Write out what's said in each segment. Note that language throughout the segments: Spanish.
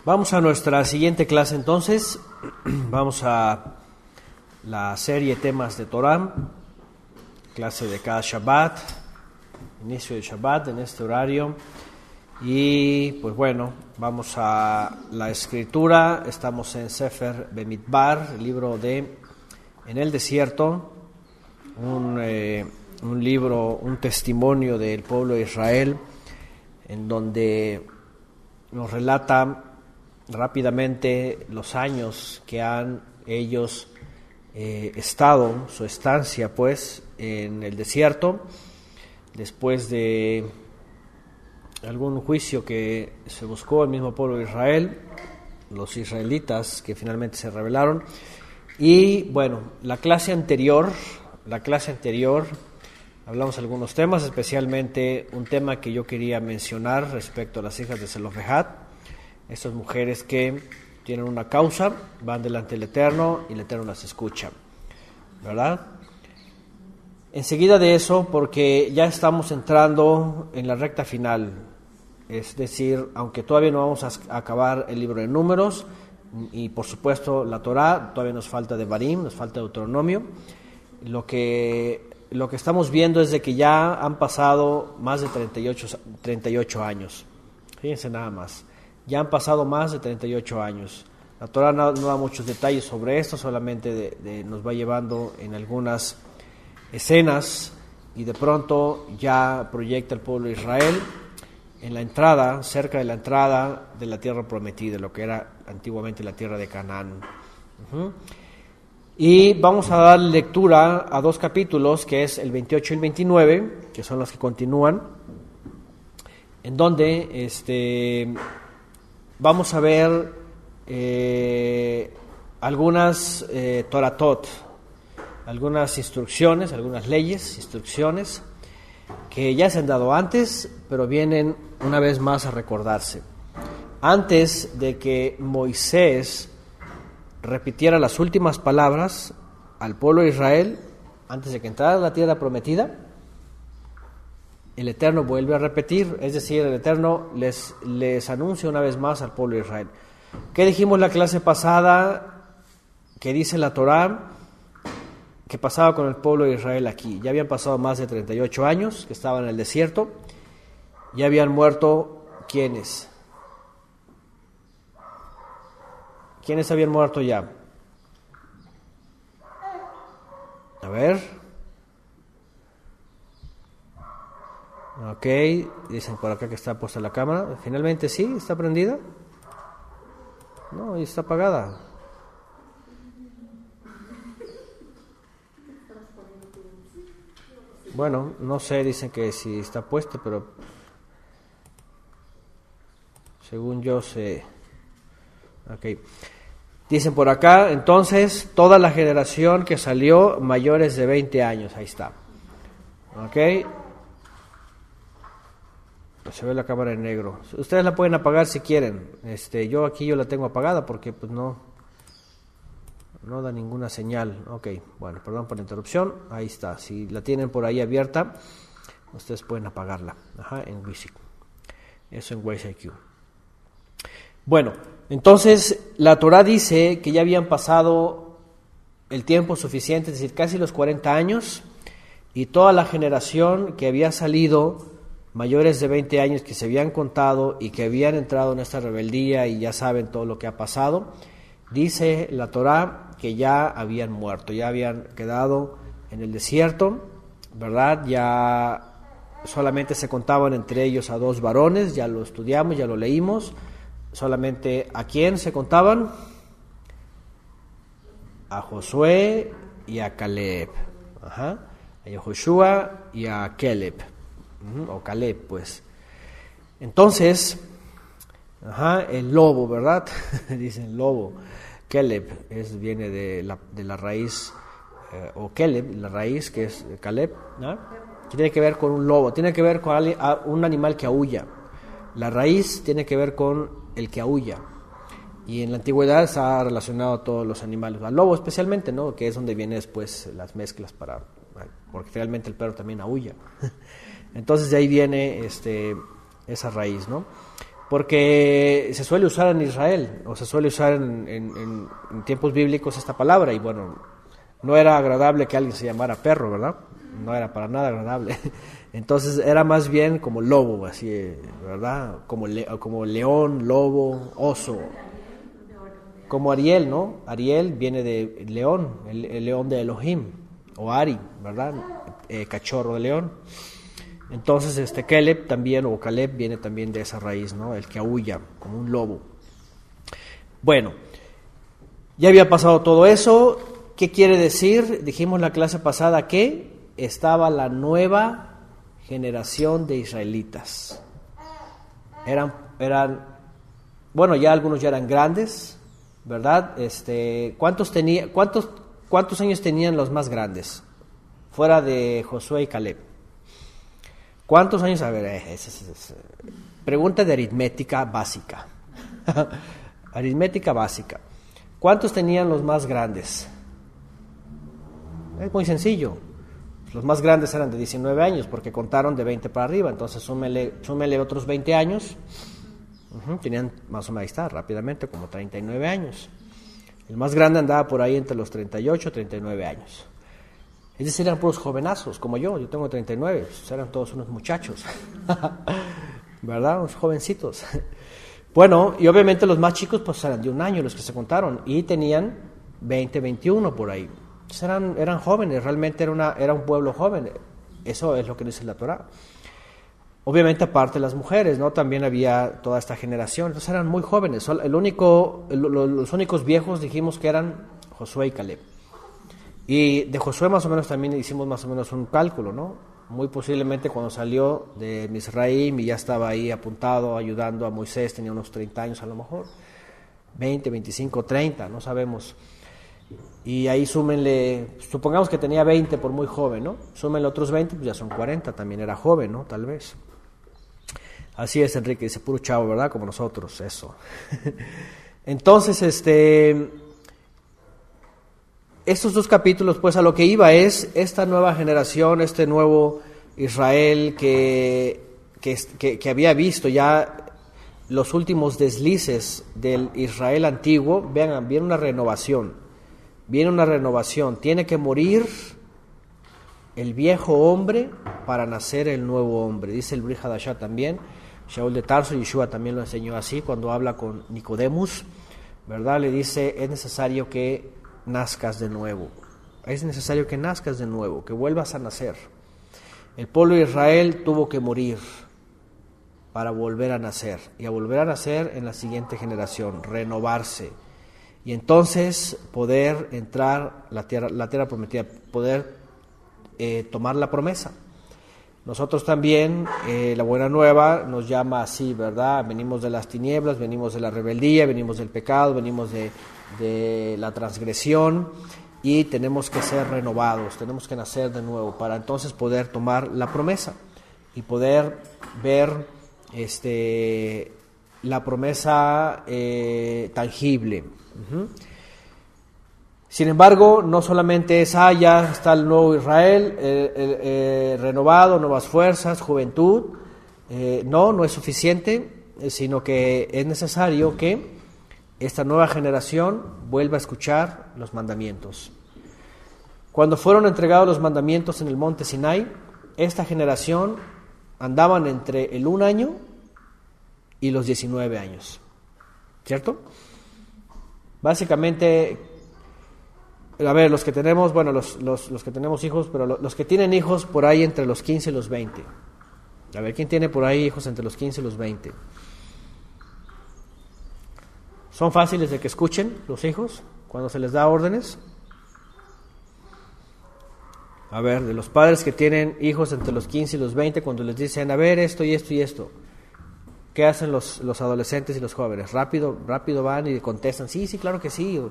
Vamos a nuestra siguiente clase entonces. Vamos a la serie temas de Torah, clase de cada Shabbat, inicio de Shabbat en este horario. Y pues bueno, vamos a la escritura. Estamos en Sefer Bemidbar, el libro de En el desierto, un libro, un testimonio del pueblo de Israel, en donde nos relata rápidamente los años que han ellos estado, su estancia pues en el desierto, después de algún juicio que se buscó el mismo pueblo de Israel, los israelitas que finalmente se rebelaron. Y bueno, la clase anterior hablamos de algunos temas, especialmente un tema que yo quería mencionar respecto a las hijas de Zelofehad, estas mujeres que tienen una causa, van delante del Eterno y el Eterno las escucha, ¿verdad? Enseguida de eso, porque ya estamos entrando en la recta final, es decir, aunque todavía no vamos a acabar el libro de Números, y por supuesto la Torá, todavía nos falta Devarim, nos falta Deuteronomio. Lo que estamos viendo es de que ya han pasado más de 38 años. Fíjense nada más, ya han pasado más de 38 años. La Torá no da muchos detalles sobre esto, solamente nos va llevando en algunas escenas, y de pronto ya proyecta el pueblo de Israel en la entrada, cerca de la entrada de la tierra prometida, lo que era antiguamente la tierra de Canaán. Y vamos a dar lectura a dos capítulos, que es el 28 y el 29, que son los que continúan, en donde vamos a ver algunas toratot, algunas instrucciones, algunas leyes, instrucciones, que ya se han dado antes, pero vienen una vez más a recordarse. Antes de que Moisés repitiera las últimas palabras al pueblo de Israel, antes de que entrara a la tierra prometida, el Eterno vuelve a repetir, es decir, el Eterno les anuncia una vez más al pueblo de Israel. ¿Qué dijimos la clase pasada? Que dice la Torá que pasaba con el pueblo de Israel aquí. Ya habían pasado más de 38 años que estaban en el desierto. Ya habían muerto, ¿quiénes? ¿Quiénes habían muerto ya? A ver. Ok, dicen por acá que está puesta la cámara. Finalmente sí, está prendida. No, y está apagada. Bueno, no sé, dicen que sí está puesto, pero según yo sé. Ok. Dicen por acá, entonces, toda la generación que salió mayores de 20 años, ahí está. Ok. Se ve la cámara en negro. Ustedes la pueden apagar si quieren. Yo la tengo apagada porque pues no da ninguna señal. Ok, bueno, perdón por la interrupción. Ahí está. Si la tienen por ahí abierta, ustedes pueden apagarla. En WISIC. Eso en Waze IQ. Bueno, entonces la Torá dice que ya habían pasado el tiempo suficiente, es decir, casi los 40 años, y toda la generación que había salido, mayores de 20 años, que se habían contado y que habían entrado en esta rebeldía y ya saben todo lo que ha pasado, dice la Torá que ya habían muerto, ya habían quedado en el desierto, ¿verdad? Ya solamente se contaban entre ellos a 2 varones, ya lo estudiamos, ya lo leímos. Solamente ¿a quién se contaban? A Josué y a Caleb. A Joshua y a Caleb. O Caleb, pues. Entonces, el lobo, ¿verdad? Dicen lobo. Caleb viene de la raíz, o Caleb, la raíz que es Caleb, ¿no? Que tiene que ver con un lobo, tiene que ver con un animal que aúlla. La raíz tiene que ver con el que aúlla. Y en la antigüedad está relacionado a todos los animales, al lobo especialmente, ¿no? Que es donde vienen después las mezclas porque realmente el perro también aúlla. Entonces de ahí viene esa raíz, ¿no? porque se suele usar en Israel, o se suele usar en tiempos bíblicos esta palabra, y bueno, no era agradable que alguien se llamara perro, ¿verdad? No era para nada agradable. Entonces era más bien como lobo, así, ¿verdad? Como león, lobo, oso. Como Ariel, ¿no? Ariel viene de león, el león de Elohim, o Ari, ¿verdad? Cachorro de león. Entonces Caleb también, o Caleb, viene también de esa raíz, ¿no? El que aúlla, como un lobo. Bueno, ya había pasado todo eso. ¿Qué quiere decir? Dijimos la clase pasada que estaba la nueva generación de israelitas. Bueno, ya algunos ya eran grandes, ¿verdad? ¿Cuántos años tenían los más grandes? Fuera de Josué y Caleb. ¿Cuántos años? A ver, pregunta de aritmética básica. Aritmética básica. ¿Cuántos tenían los más grandes? Es muy sencillo. Los más grandes eran de 19 años porque contaron de 20 para arriba. Entonces súmele otros 20 años. Tenían más o menos, ahí está, rápidamente, como 39 años. El más grande andaba por ahí entre los 38 y 39 años. Es decir, eran puros jovenazos, como yo tengo 39, pues eran todos unos muchachos, ¿verdad? Unos jovencitos. Bueno, y obviamente los más chicos pues eran de un año los que se contaron, y tenían 20, 21 por ahí. Entonces eran jóvenes, realmente era un pueblo joven, eso es lo que dice la Torá. Obviamente aparte de las mujeres, ¿no? También había toda esta generación, entonces eran muy jóvenes. Los únicos viejos dijimos que eran Josué y Caleb. Y de Josué más o menos también hicimos más o menos un cálculo, ¿no? Muy posiblemente cuando salió de Misraim y ya estaba ahí apuntado, ayudando a Moisés, tenía unos 30 años a lo mejor, 20, 25, 30, no sabemos. Y ahí súmenle, supongamos que tenía 20 por muy joven, ¿no? Súmenle otros 20, pues ya son 40, también era joven, ¿no? Tal vez. Así es, Enrique, dice puro chavo, ¿verdad? Como nosotros, eso. Entonces, estos dos capítulos, pues a lo que iba es esta nueva generación, este nuevo Israel que había visto ya los últimos deslices del Israel antiguo. Vean, viene una renovación, tiene que morir el viejo hombre para nacer el nuevo hombre, dice el Brit Hadashah también. Shaul de Tarso, Yeshua también lo enseñó así cuando habla con Nicodemus, ¿verdad? Le dice, es necesario que nazcas de nuevo, que vuelvas a nacer. El pueblo de Israel tuvo que morir para volver a nacer, y a volver a nacer en la siguiente generación, renovarse, y entonces poder entrar la tierra prometida, poder tomar la promesa. Nosotros también, la buena nueva nos llama así, ¿verdad? Venimos de las tinieblas, venimos de la rebeldía, venimos del pecado, venimos de la transgresión, y tenemos que ser renovados, tenemos que nacer de nuevo para entonces poder tomar la promesa y poder ver la promesa tangible. Sin embargo, no solamente es, ya está el nuevo Israel, renovado, nuevas fuerzas, juventud. No es suficiente, sino que es necesario que esta nueva generación vuelva a escuchar los mandamientos. Cuando fueron entregados los mandamientos en el monte Sinai, esta generación andaban entre el 1 año y los 19 años, ¿cierto? Básicamente, a ver, los que tenemos, bueno, los que tenemos hijos, pero los que tienen hijos por ahí entre los 15 y los 20. A ver, ¿quién tiene por ahí hijos entre los 15 y los 20? ¿Son fáciles de que escuchen los hijos cuando se les da órdenes? A ver, de los padres que tienen hijos entre los 15 y los 20, cuando les dicen, a ver, esto y esto y esto, ¿qué hacen los adolescentes y los jóvenes? Rápido van y contestan, sí, claro que sí,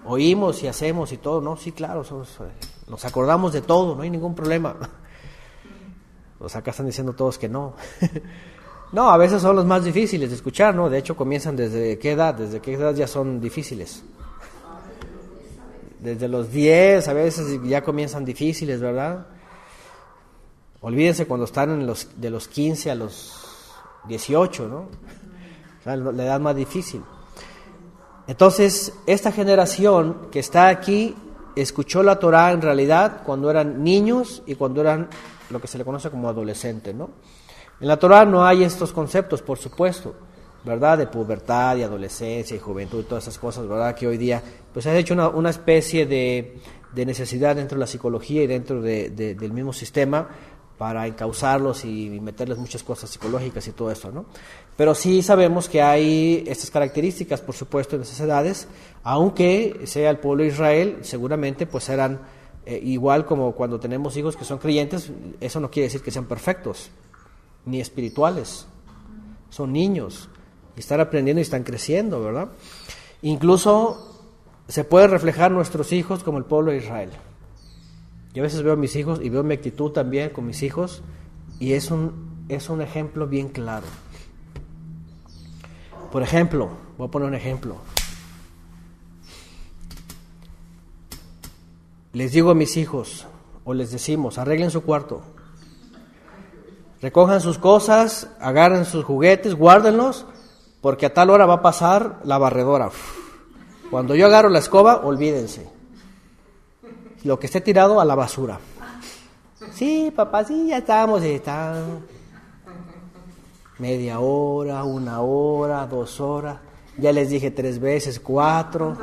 oímos y hacemos y todo, ¿no? Sí, claro, nos acordamos de todo, no hay ningún problema. Pues acá están diciendo todos que no. No, a veces son los más difíciles de escuchar, ¿no? De hecho, comienzan desde qué edad ya son difíciles. Desde los 10, a veces ya comienzan difíciles, ¿verdad? Olvídense cuando están de los 15 a los 18, ¿no? o sea, la edad más difícil. Entonces, esta generación que está aquí escuchó la Torá en realidad cuando eran niños y cuando eran lo que se le conoce como adolescentes, ¿no? En la Torá no hay estos conceptos, por supuesto, ¿verdad? De pubertad y adolescencia y juventud y todas esas cosas, ¿verdad? Que hoy día pues se ha hecho una especie de necesidad dentro de la psicología y dentro del mismo sistema para encauzarlos y meterles muchas cosas psicológicas y todo eso, ¿no? Pero sí sabemos que hay estas características, por supuesto, en esas edades, aunque sea el pueblo de Israel, seguramente pues eran igual como cuando tenemos hijos que son creyentes, eso no quiere decir que sean perfectos, ni espirituales, son niños, y están aprendiendo y están creciendo, ¿verdad? Incluso se puede reflejar nuestros hijos como el pueblo de Israel. Yo a veces veo a mis hijos y veo mi actitud también con mis hijos y es un ejemplo bien claro. Por ejemplo, voy a poner un ejemplo. Les digo a mis hijos, o les decimos, arreglen su cuarto, recojan sus cosas, agarren sus juguetes, guárdenlos, porque a tal hora va a pasar la barredora. Cuando yo agarro la escoba, olvídense. Lo que esté tirado a la basura. Sí, papá, sí, ya estamos. Media hora, 1 hora, 2 horas. Ya les dije 3 veces, 4.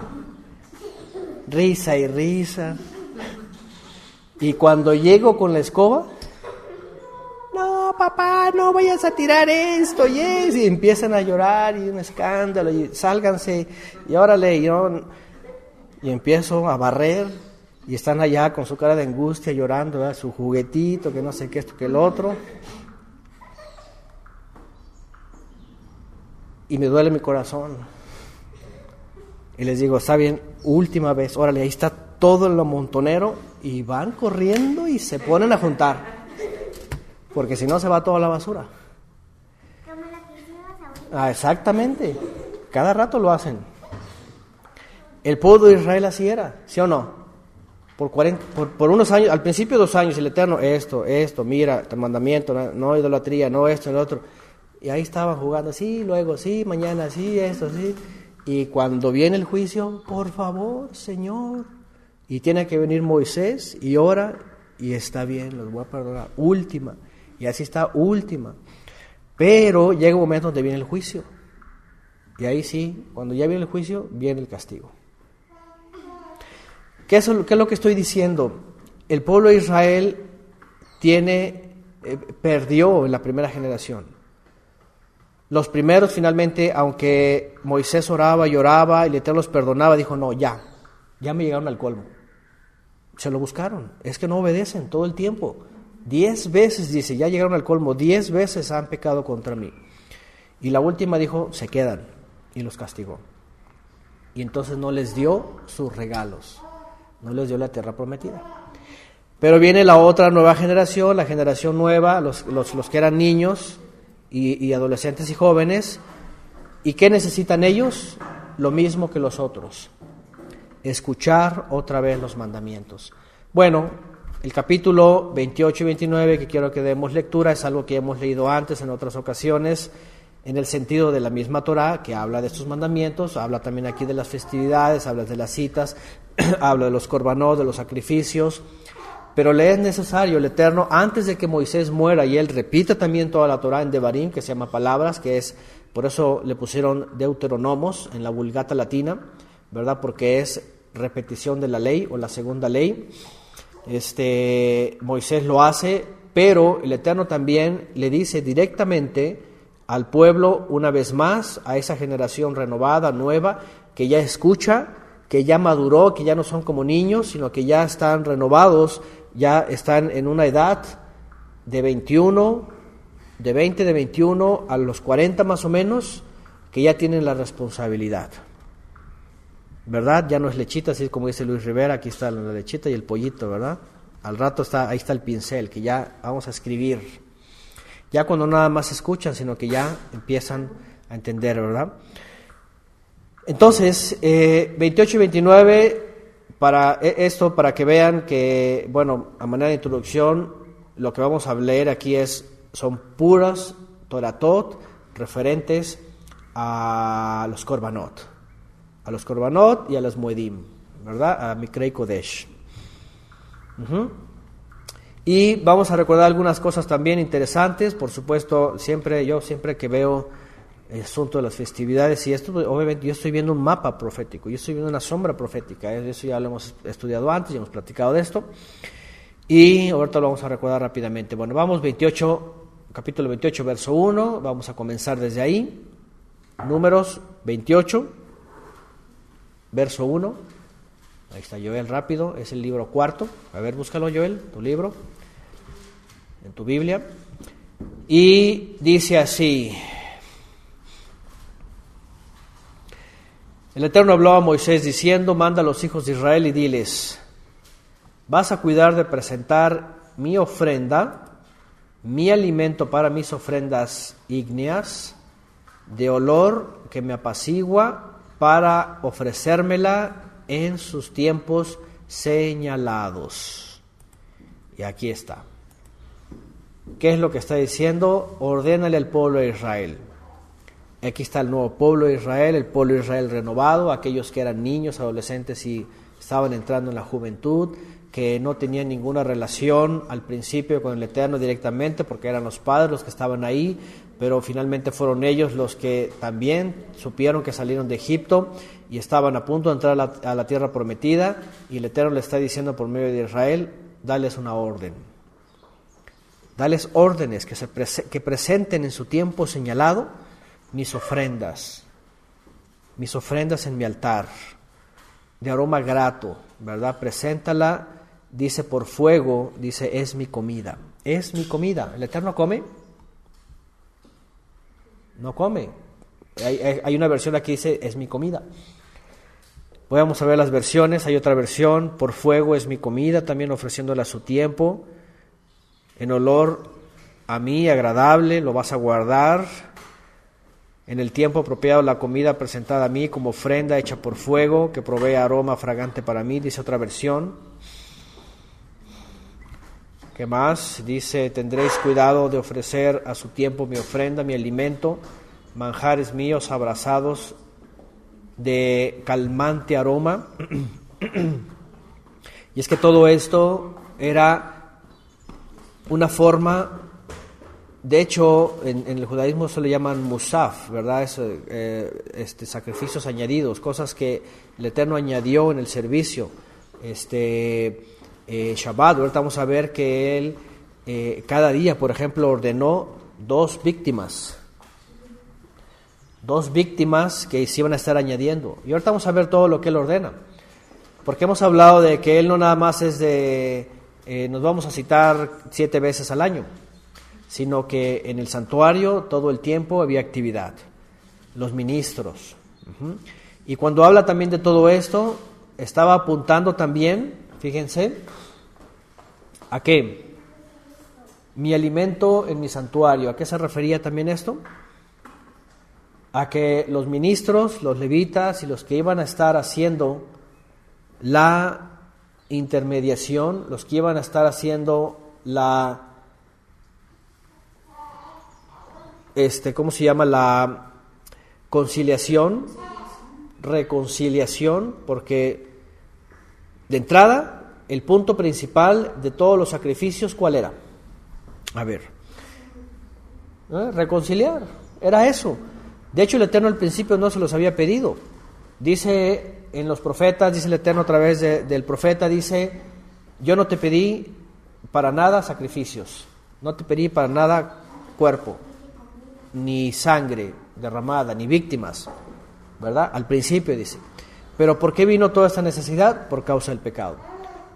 Risa y risa. Y cuando llego con la escoba, no, papá, no vayas a tirar esto, y empiezan a llorar y un escándalo, y sálganse, y órale, y empiezo a barrer, y están allá con su cara de angustia llorando, ¿verdad? Su juguetito, que no sé qué, esto, que el otro, y me duele mi corazón, y les digo, está bien, última vez, órale, ahí está todo el montonero, y van corriendo y se ponen a juntar, porque si no se va toda la basura. Exactamente, cada rato lo hacen. El pueblo de Israel así era, ¿sí o no? Por unos años, al principio 2 años, el Eterno, esto, mira, el mandamiento, no idolatría, no esto, no otro. Y ahí estaban jugando, sí, luego, sí, mañana, sí, esto, sí. Y cuando viene el juicio, por favor, Señor, y tiene que venir Moisés y ora, y está bien, los voy a perdonar, última. Y así está, última. Pero llega un momento donde viene el juicio. Y ahí sí, cuando ya viene el juicio, viene el castigo. ¿Qué es lo que estoy diciendo? El pueblo de Israel perdió en la primera generación. Los primeros finalmente, aunque Moisés oraba y oraba y el Eterno los perdonaba, dijo, no, ya me llegaron al colmo. Se lo buscaron, es que no obedecen todo el tiempo. 10 veces, dice, ya llegaron al colmo, 10 veces han pecado contra mí. Y la última dijo, se quedan, y los castigó. Y entonces no les dio sus regalos, no les dio la tierra prometida. Pero viene la otra nueva generación, la generación nueva, los que eran niños y adolescentes y jóvenes. ¿Y qué necesitan ellos? Lo mismo que los otros, escuchar otra vez los mandamientos. Bueno, el capítulo 28 y 29 que quiero que demos lectura es algo que hemos leído antes en otras ocasiones, en el sentido de la misma Torá, que habla de estos mandamientos, habla también aquí de las festividades, habla de las citas, habla de los corbanot, de los sacrificios, pero le es necesario el Eterno, antes de que Moisés muera, y él repita también toda la Torá en Devarim, que se llama palabras, que es, por eso le pusieron deuteronomos en la Vulgata latina, ¿verdad? Porque es repetición de la ley o la segunda ley. Moisés lo hace, pero el Eterno también le dice directamente al pueblo una vez más, a esa generación renovada, nueva, que ya escucha, que ya maduró, que ya no son como niños, sino que ya están renovados, ya están en una edad de 21 a los 40 más o menos, que ya tienen la responsabilidad. ¿Verdad? Ya no es lechita, así como dice Luis Rivera, aquí está la lechita y el pollito, ¿verdad? Al rato ahí está el pincel, que ya vamos a escribir. Ya cuando nada más escuchan, sino que ya empiezan a entender, ¿verdad? Entonces, 28 y 29, para que vean que, bueno, a manera de introducción, lo que vamos a leer aquí son puras Toratot referentes a los korbanot y a los moedim, ¿verdad? A Mikrei Kodesh. Y vamos a recordar algunas cosas también interesantes. Por supuesto, siempre que veo el asunto de las festividades y esto, obviamente yo estoy viendo un mapa profético, yo estoy viendo una sombra profética, eso ya lo hemos estudiado antes, ya hemos platicado de esto, y ahorita lo vamos a recordar rápidamente. Bueno, vamos capítulo 28, verso 1, vamos a comenzar desde ahí. Números 28, verso 1. Ahí está Joel, rápido, es el libro 4. A ver, búscalo, Joel, tu libro, en tu Biblia. Y dice así: el Eterno habló a Moisés diciendo: manda a los hijos de Israel y diles: vas a cuidar de presentar mi ofrenda, mi alimento para mis ofrendas ígneas, de olor que me apacigua, para ofrecérmela en sus tiempos señalados. Y aquí está. ¿Qué es lo que está diciendo? Ordénale al pueblo de Israel. Aquí está el nuevo pueblo de Israel, el pueblo de Israel renovado, aquellos que eran niños, adolescentes y estaban entrando en la juventud, que no tenían ninguna relación al principio con el Eterno directamente, porque eran los padres los que estaban ahí, pero finalmente fueron ellos los que también supieron que salieron de Egipto y estaban a punto de entrar a la tierra prometida, y el Eterno le está diciendo por medio de Israel: dales una orden, dales órdenes que presenten en su tiempo señalado mis ofrendas en mi altar, de aroma grato, ¿verdad? Preséntala, dice, por fuego, dice, es mi comida. Es mi comida. ¿El Eterno come? No come. Hay una versión aquí que dice, es mi comida. Vamos a ver las versiones. Hay otra versión, por fuego es mi comida, también ofreciéndola a su tiempo, en olor a mí agradable, lo vas a guardar. En el tiempo apropiado la comida presentada a mí como ofrenda hecha por fuego, que provee aroma fragante para mí, dice otra versión. ¿Qué más? Dice: tendréis cuidado de ofrecer a su tiempo mi ofrenda, mi alimento, manjares míos abrazados de calmante aroma. Y es que todo esto era una forma. De hecho, en el judaísmo se le llaman musaf, ¿verdad? Sacrificios añadidos, cosas que el Eterno añadió en el servicio. Shabbat, ahorita vamos a ver que Él cada día, por ejemplo, ordenó dos víctimas que se iban a estar añadiendo. Y ahorita vamos a ver todo lo que Él ordena. Porque hemos hablado de que Él no nada más es nos vamos a citar 7 veces al año, sino que en el santuario todo el tiempo había actividad, los ministros. Y cuando habla también de todo esto, estaba apuntando también, fíjense, ¿a qué? Mi alimento en mi santuario. ¿A qué se refería también esto? A que los ministros, los levitas y los que iban a estar haciendo la intermediación, los que iban a estar haciendo la la reconciliación, porque de entrada, el punto principal de todos los sacrificios, ¿cuál era? A ver, reconciliar, era eso. De hecho, el Eterno al principio no se los había pedido. Dice en los profetas, dice el Eterno a través del profeta, dice: yo no te pedí para nada sacrificios, no te pedí para nada cuerpo, ni sangre derramada, ni víctimas, ¿verdad? Al principio dice. Pero ¿por qué vino toda esta necesidad? Por causa del pecado.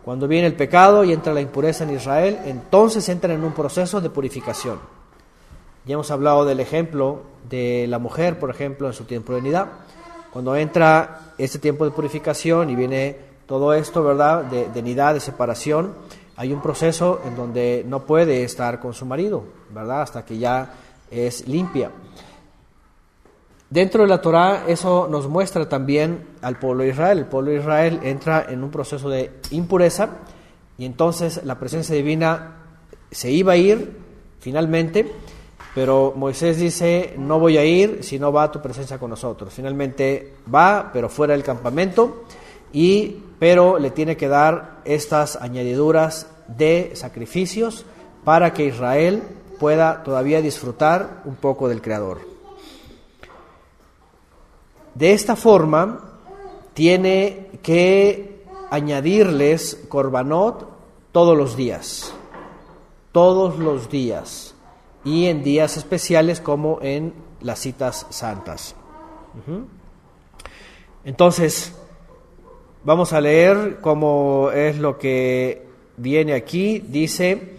Cuando viene el pecado y entra la impureza en Israel, entonces entran en un proceso de purificación. Ya hemos hablado del ejemplo de la mujer, por ejemplo, en su tiempo de nidá. Cuando entra este tiempo de purificación y viene todo esto, ¿verdad?, de nidá, de separación, hay un proceso en donde no puede estar con su marido, ¿verdad?, hasta que ya es limpia. Dentro de la Torá eso nos muestra también al pueblo de Israel. El pueblo de Israel entra en un proceso de impureza y entonces la presencia divina se iba a ir finalmente, pero Moisés dice, no voy a ir si no va a tu presencia con nosotros. Finalmente va, pero fuera del campamento, pero le tiene que dar estas añadiduras de sacrificios para que Israel pueda todavía disfrutar un poco del Creador. De esta forma, tiene que añadirles corbanot todos los días, y en días especiales como en las citas santas. Entonces, vamos a leer cómo es lo que viene aquí. Dice,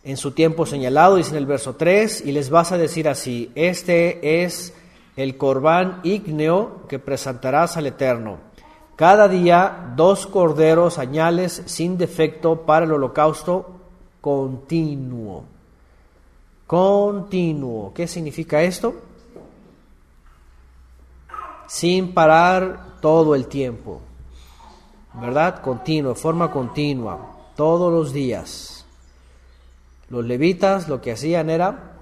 en su tiempo señalado, dice en el verso 3, y les vas a decir así, este es el corbán ígneo que presentarás al Eterno. Cada día 2 corderos añales sin defecto para el holocausto continuo. Continuo. ¿Qué significa esto? Sin parar todo el tiempo, ¿verdad? Continuo, de forma continua, todos los días. Los levitas lo que hacían era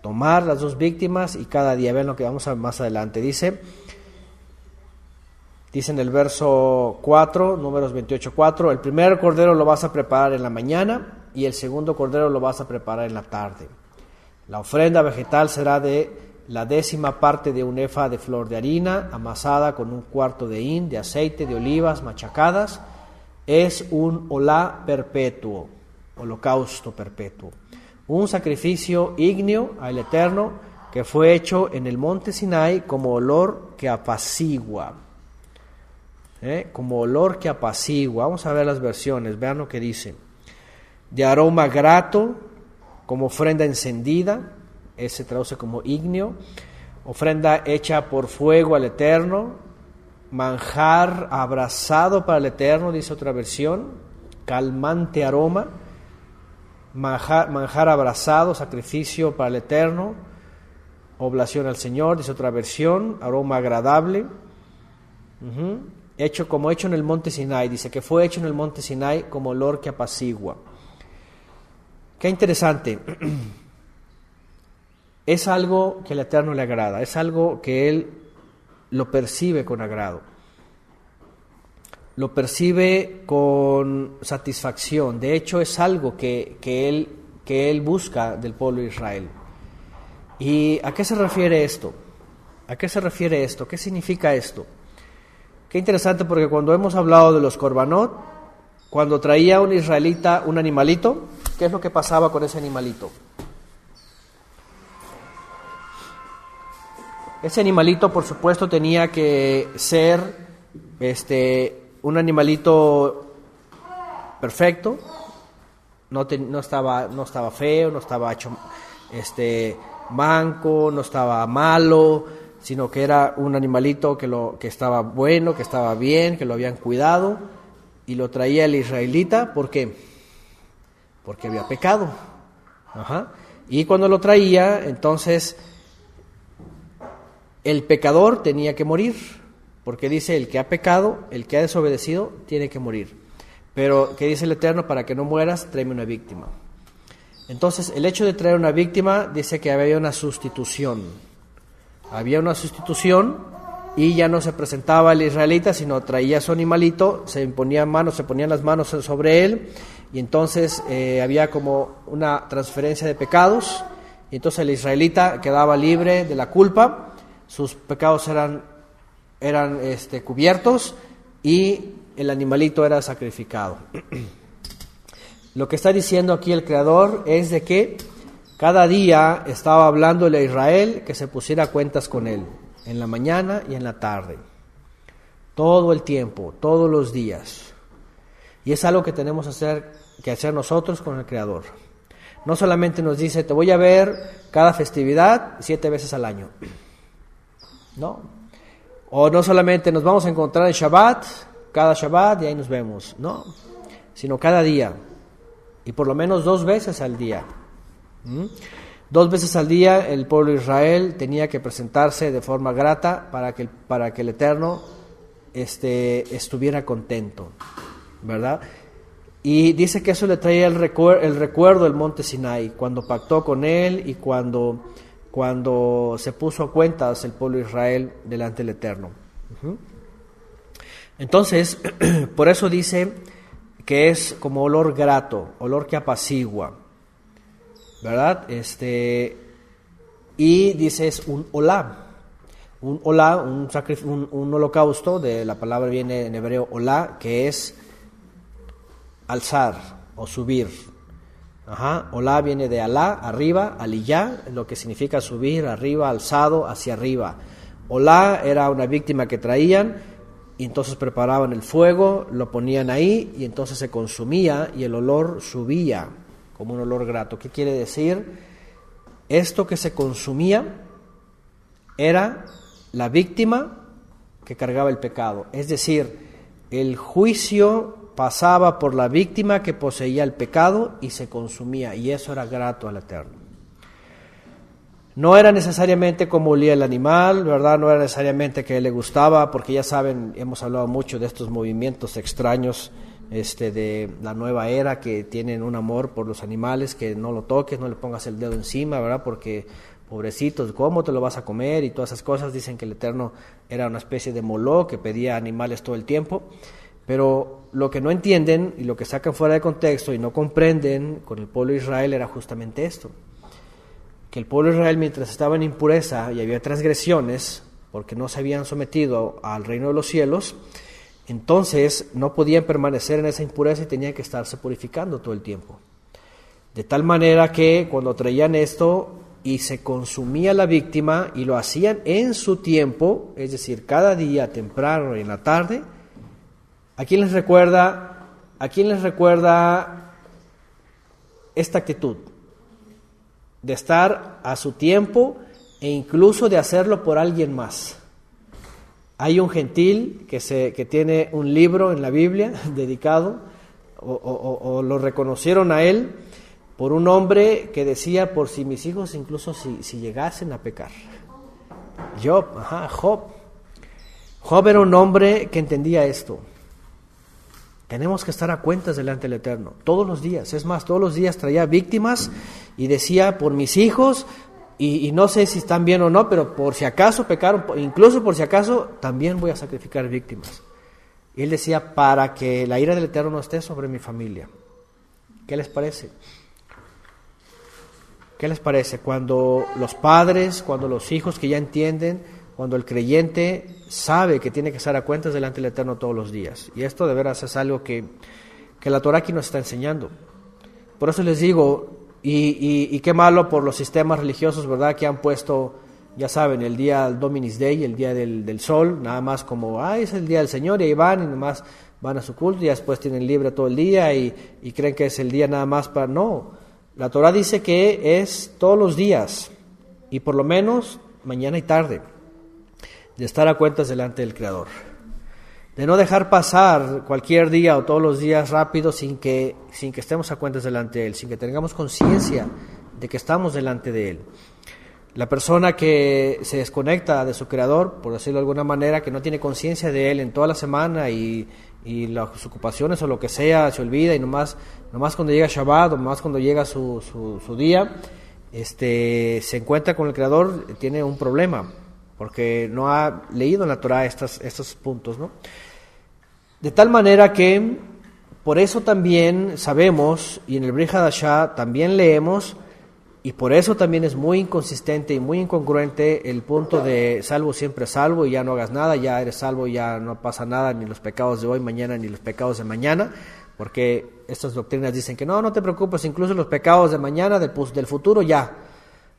tomar las 2 víctimas y cada día, vean lo que vamos a ver más adelante, dice en el verso 4, números 28:4, el primer cordero lo vas a preparar en la mañana y el segundo cordero lo vas a preparar en la tarde. La ofrenda vegetal será de la 10ª parte de un efa de flor de harina amasada con 1/4 de hin de aceite de olivas machacadas. Es un olá perpetuo, holocausto perpetuo, un sacrificio ígneo al Eterno que fue hecho en el monte Sinai como olor que apacigua. Como olor que apacigua. Vamos a ver las versiones, vean lo que dice. De aroma grato, como ofrenda encendida, se traduce como ígneo, ofrenda hecha por fuego al Eterno, manjar abrasado para el Eterno, dice otra versión, calmante aroma, manjar abrasado, sacrificio para el Eterno, oblación al Señor, dice otra versión, aroma agradable, hecho en el monte Sinai, dice que fue hecho en el monte Sinai como olor que apacigua. Qué interesante. Es algo que al Eterno le agrada, es algo que Él lo percibe con agrado, lo percibe con satisfacción. De hecho, es algo que Él busca del pueblo de Israel. ¿Y a qué se refiere esto? ¿A qué se refiere esto? ¿Qué significa esto? Qué interesante, porque cuando hemos hablado de los corbanot, cuando traía un israelita un animalito, ¿qué es lo que pasaba con ese animalito? Ese animalito, por supuesto, tenía que ser un animalito perfecto, no estaba feo, no estaba hecho manco, no estaba malo, sino que era un animalito que estaba bueno, que estaba bien, que lo habían cuidado, y lo traía el israelita. ¿Por qué? Porque había pecado. Y cuando lo traía, entonces el pecador tenía que morir, porque dice, el que ha pecado, el que ha desobedecido, tiene que morir. Pero, ¿qué dice el Eterno? Para que no mueras, tráeme una víctima. Entonces, el hecho de traer una víctima dice que había una sustitución. Había una sustitución y ya no se presentaba el israelita, sino traía su animalito, se ponían las manos sobre él, y entonces había como una transferencia de pecados, y entonces el israelita quedaba libre de la culpa, sus pecados eran cubiertos, y el animalito era sacrificado. Lo que está diciendo aquí el Creador es de que cada día estaba hablándole a Israel que se pusiera a cuentas con él, en la mañana y en la tarde, todo el tiempo, todos los días. Y es algo que tenemos que hacer nosotros con el Creador. No solamente nos dice, te voy a ver cada festividad 7 veces al año. No. O no solamente nos vamos a encontrar en Shabbat, cada Shabbat y ahí nos vemos. No. Sino cada día. Y por lo menos 2 veces al día. 2 veces al día el pueblo de Israel tenía que presentarse de forma grata para que el Eterno estuviera contento, ¿verdad? Y dice que eso le traía el recuerdo del monte Sinai, cuando pactó con él y cuando se puso a cuentas el pueblo de Israel delante del Eterno. Entonces, por eso dice que es como olor grato, olor que apacigua, ¿verdad? Y dice es un olá, un holocausto, de la palabra viene en hebreo olá, que es alzar o subir. Olá viene de alá, arriba, aliyá, lo que significa subir, arriba, alzado, hacia arriba. Olá era una víctima que traían, y entonces preparaban el fuego, lo ponían ahí, y entonces se consumía, y el olor subía, como un olor grato. ¿Qué quiere decir? Esto que se consumía era la víctima que cargaba el pecado, es decir, el juicio pasaba por la víctima que poseía el pecado y se consumía, y eso era grato al Eterno. No era necesariamente como olía el animal, ¿verdad? No era necesariamente que le gustaba, porque ya saben, hemos hablado mucho de estos movimientos extraños de la nueva era, que tienen un amor por los animales, que no lo toques, no le pongas el dedo encima, ¿verdad? Porque pobrecitos, ¿cómo te lo vas a comer? Y todas esas cosas. Dicen que el Eterno era una especie de Moloch que pedía animales todo el tiempo. Pero lo que no entienden y lo que sacan fuera de contexto y no comprenden con el pueblo de Israel era justamente esto: que el pueblo de Israel, mientras estaba en impureza y había transgresiones, porque no se habían sometido al reino de los cielos, entonces no podían permanecer en esa impureza y tenían que estarse purificando todo el tiempo. De tal manera que cuando traían esto y se consumía la víctima, y lo hacían en su tiempo, es decir, cada día temprano y en la tarde, ¿a quién les recuerda esta actitud? De estar a su tiempo e incluso de hacerlo por alguien más. Hay un gentil que tiene un libro en la Biblia dedicado, o lo reconocieron a él por un hombre que decía: por si mis hijos incluso si llegasen a pecar. Job. Job era un hombre que entendía esto. Tenemos que estar a cuentas delante del Eterno, todos los días. Es más, todos los días traía víctimas y decía: por mis hijos, y no sé si están bien o no, pero por si acaso pecaron, incluso por si acaso, también voy a sacrificar víctimas. Y él decía: para que la ira del Eterno no esté sobre mi familia. ¿Qué les parece? ¿Qué les parece? Cuando los padres, cuando los hijos que ya entienden, cuando el creyente sabe que tiene que estar a cuentas delante del Eterno todos los días. Y esto de veras es algo que la Torah aquí nos está enseñando. Por eso les digo, y qué malo por los sistemas religiosos, ¿verdad?, que han puesto, ya saben, el día Dominis Day, el día del sol, nada más como, es el día del Señor, y ahí van, y nomás van a su culto, y después tienen libre todo el día, y creen que es el día nada más para... No, la Torah dice que es todos los días, y por lo menos mañana y tarde, de estar a cuentas delante del Creador, de no dejar pasar cualquier día o todos los días rápido sin que estemos a cuentas delante de Él, sin que tengamos conciencia de que estamos delante de Él. La persona que se desconecta de su Creador, por decirlo de alguna manera, que no tiene conciencia de Él en toda la semana y las ocupaciones o lo que sea, se olvida, y nomás cuando llega Shabbat o nomás cuando llega su día, se encuentra con el Creador, tiene un problema, porque no ha leído en la Torah estos puntos, ¿no? De tal manera que, por eso también sabemos, y en el Brit Hadashah también leemos, y por eso también es muy inconsistente y muy incongruente el punto de salvo siempre salvo, y ya no hagas nada, ya eres salvo, ya no pasa nada, ni los pecados de hoy, mañana, ni los pecados de mañana, porque estas doctrinas dicen que no te preocupes, incluso los pecados de mañana, del futuro, ya.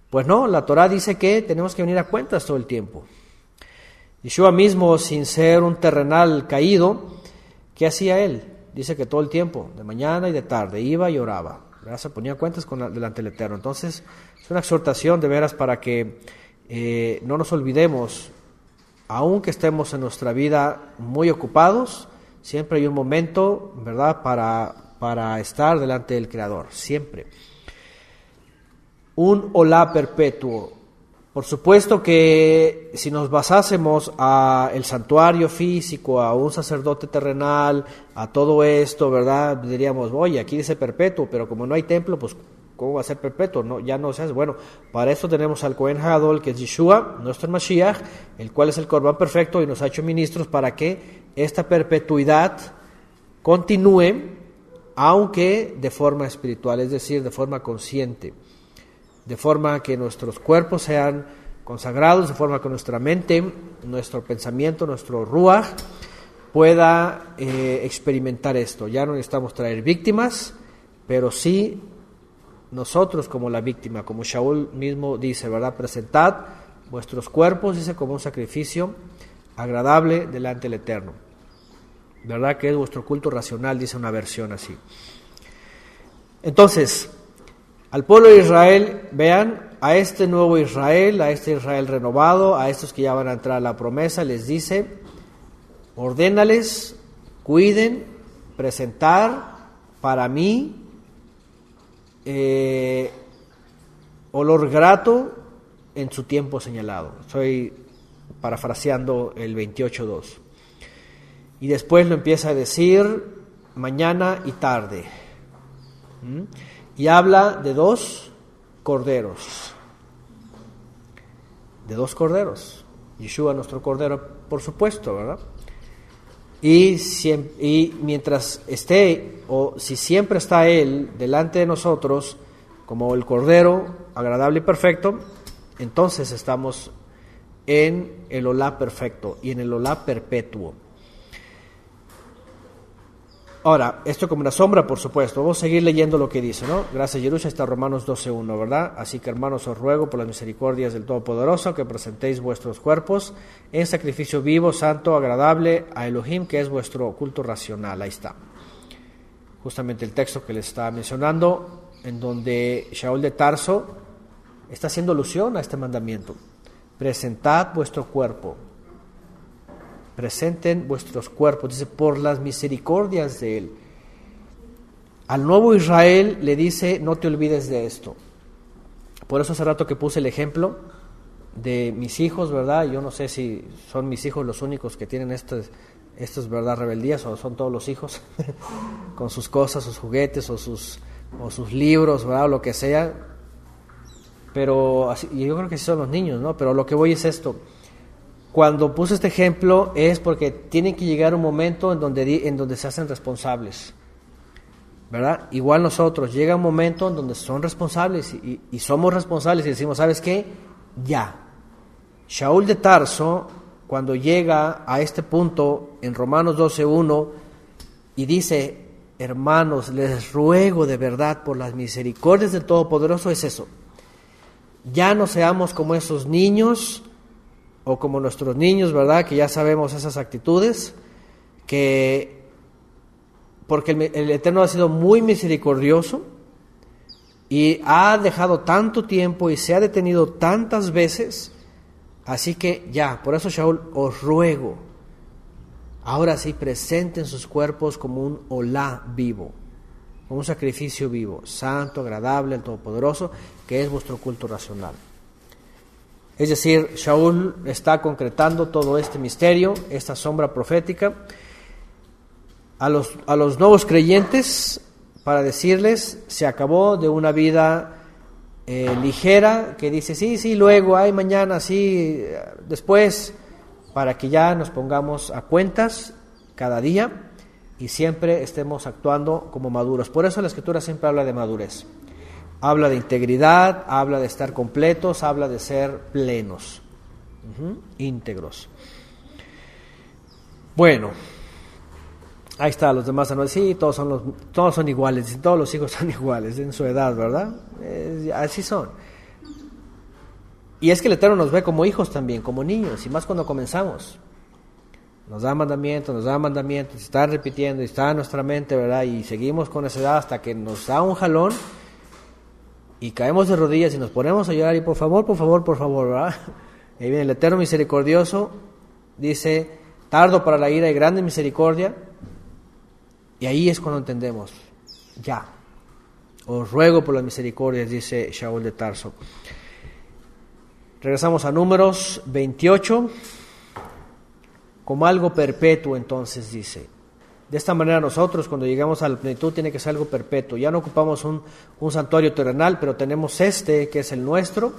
Pues no, la Torah dice que tenemos que venir a cuentas todo el tiempo. Yeshua mismo, sin ser un terrenal caído, ¿qué hacía él? Dice que todo el tiempo, de mañana y de tarde, iba y oraba, ¿verdad? Se ponía cuentas delante del Eterno. Entonces, es una exhortación de veras para que no nos olvidemos, aunque estemos en nuestra vida muy ocupados, siempre hay un momento, ¿verdad?, para estar delante del Creador, siempre. Un olá perpetuo. Por supuesto que si nos basásemos a el santuario físico, a un sacerdote terrenal, a todo esto, ¿verdad? Diríamos, oye, aquí dice perpetuo, pero como no hay templo, pues ¿cómo va a ser perpetuo? No, ya no se hace. Bueno, para eso tenemos al Cohen Hadol, que es Yeshua, nuestro Mashiach, el cual es el Corbán perfecto y nos ha hecho ministros para que esta perpetuidad continúe, aunque de forma espiritual, es decir, de forma consciente, de forma que nuestros cuerpos sean consagrados, de forma que nuestra mente, nuestro pensamiento, nuestro ruach pueda experimentar esto. Ya no necesitamos traer víctimas, pero sí nosotros como la víctima, como Shaul mismo dice, ¿verdad? Presentad vuestros cuerpos, dice, como un sacrificio agradable delante del Eterno, ¿verdad? Que es vuestro culto racional, dice una versión así. Entonces, al pueblo de Israel, vean, a este nuevo Israel, a este Israel renovado, a estos que ya van a entrar a la promesa, les dice, ordénales, cuiden, presentar para mí olor grato en su tiempo señalado. Estoy parafraseando el 28.2. Y después lo empieza a decir mañana y tarde. Y habla de dos corderos. De dos corderos. Yeshua, nuestro cordero, por supuesto, ¿verdad? Y mientras esté, o si siempre está Él delante de nosotros, como el cordero agradable y perfecto, entonces estamos en el olá perfecto y en el olá perpetuo. Ahora, esto como una sombra, por supuesto. Vamos a seguir leyendo lo que dice, ¿no? Gracias, Yerusha, está Romanos 12.1, ¿verdad? Así que, hermanos, os ruego por las misericordias del Todopoderoso que presentéis vuestros cuerpos en sacrificio vivo, santo, agradable a Elohim, que es vuestro culto racional. Ahí está. Justamente el texto que les estaba mencionando, en donde Shaul de Tarso está haciendo alusión a este mandamiento. Presentad vuestro cuerpo. Presenten vuestros cuerpos, dice, por las misericordias de Él. Al nuevo Israel le dice, no te olvides de esto. Por eso hace rato que puse el ejemplo de mis hijos, ¿verdad? Yo no sé si son mis hijos los únicos que tienen estas ¿verdad?, rebeldías, o son todos los hijos, con sus cosas, sus juguetes, o sus libros, ¿verdad?, o lo que sea. Pero yo creo que sí son los niños, ¿no? Pero lo que voy es esto. Cuando puse este ejemplo es porque tiene que llegar un momento en donde se hacen responsables, ¿verdad? Igual nosotros, llega un momento en donde son responsables y somos responsables y decimos, ¿sabes qué? Ya. Shaul de Tarso, cuando llega a este punto en Romanos 12.1 y dice, hermanos, les ruego de verdad por las misericordias del Todopoderoso, es eso. Ya no seamos como esos niños o como nuestros niños, ¿verdad?, que ya sabemos esas actitudes, porque el Eterno ha sido muy misericordioso y ha dejado tanto tiempo y se ha detenido tantas veces, así que ya, por eso Shaul, os ruego, ahora sí presenten sus cuerpos como un olá vivo, como un sacrificio vivo, santo, agradable al Todopoderoso, que es vuestro culto racional. Es decir, Shaul está concretando todo este misterio, esta sombra profética, a los nuevos creyentes, para decirles, se acabó de una vida ligera, que dice, sí, luego, mañana, sí, después, para que ya nos pongamos a cuentas cada día y siempre estemos actuando como maduros. Por eso la Escritura siempre habla de madurez. Habla de integridad, habla de estar completos, habla de ser plenos, íntegros. Bueno, ahí está, los demás no, sí, todos son iguales, todos los hijos son iguales en su edad, ¿verdad? Así son. Y es que el Eterno nos ve como hijos también, como niños, y más cuando comenzamos. Nos da mandamientos, está repitiendo, y está en nuestra mente, ¿verdad? Y seguimos con esa edad hasta que nos da un jalón y caemos de rodillas y nos ponemos a llorar y por favor, ¿verdad? Y ahí viene el Eterno misericordioso, dice, tardo para la ira y grande misericordia, y ahí es cuando entendemos, ya, os ruego por las misericordias, dice Shaul de Tarso. Regresamos a Números 28. Como algo perpetuo, entonces dice. De esta manera nosotros, cuando llegamos a la plenitud, tiene que ser algo perpetuo. Ya no ocupamos un santuario terrenal, pero tenemos este, que es el nuestro,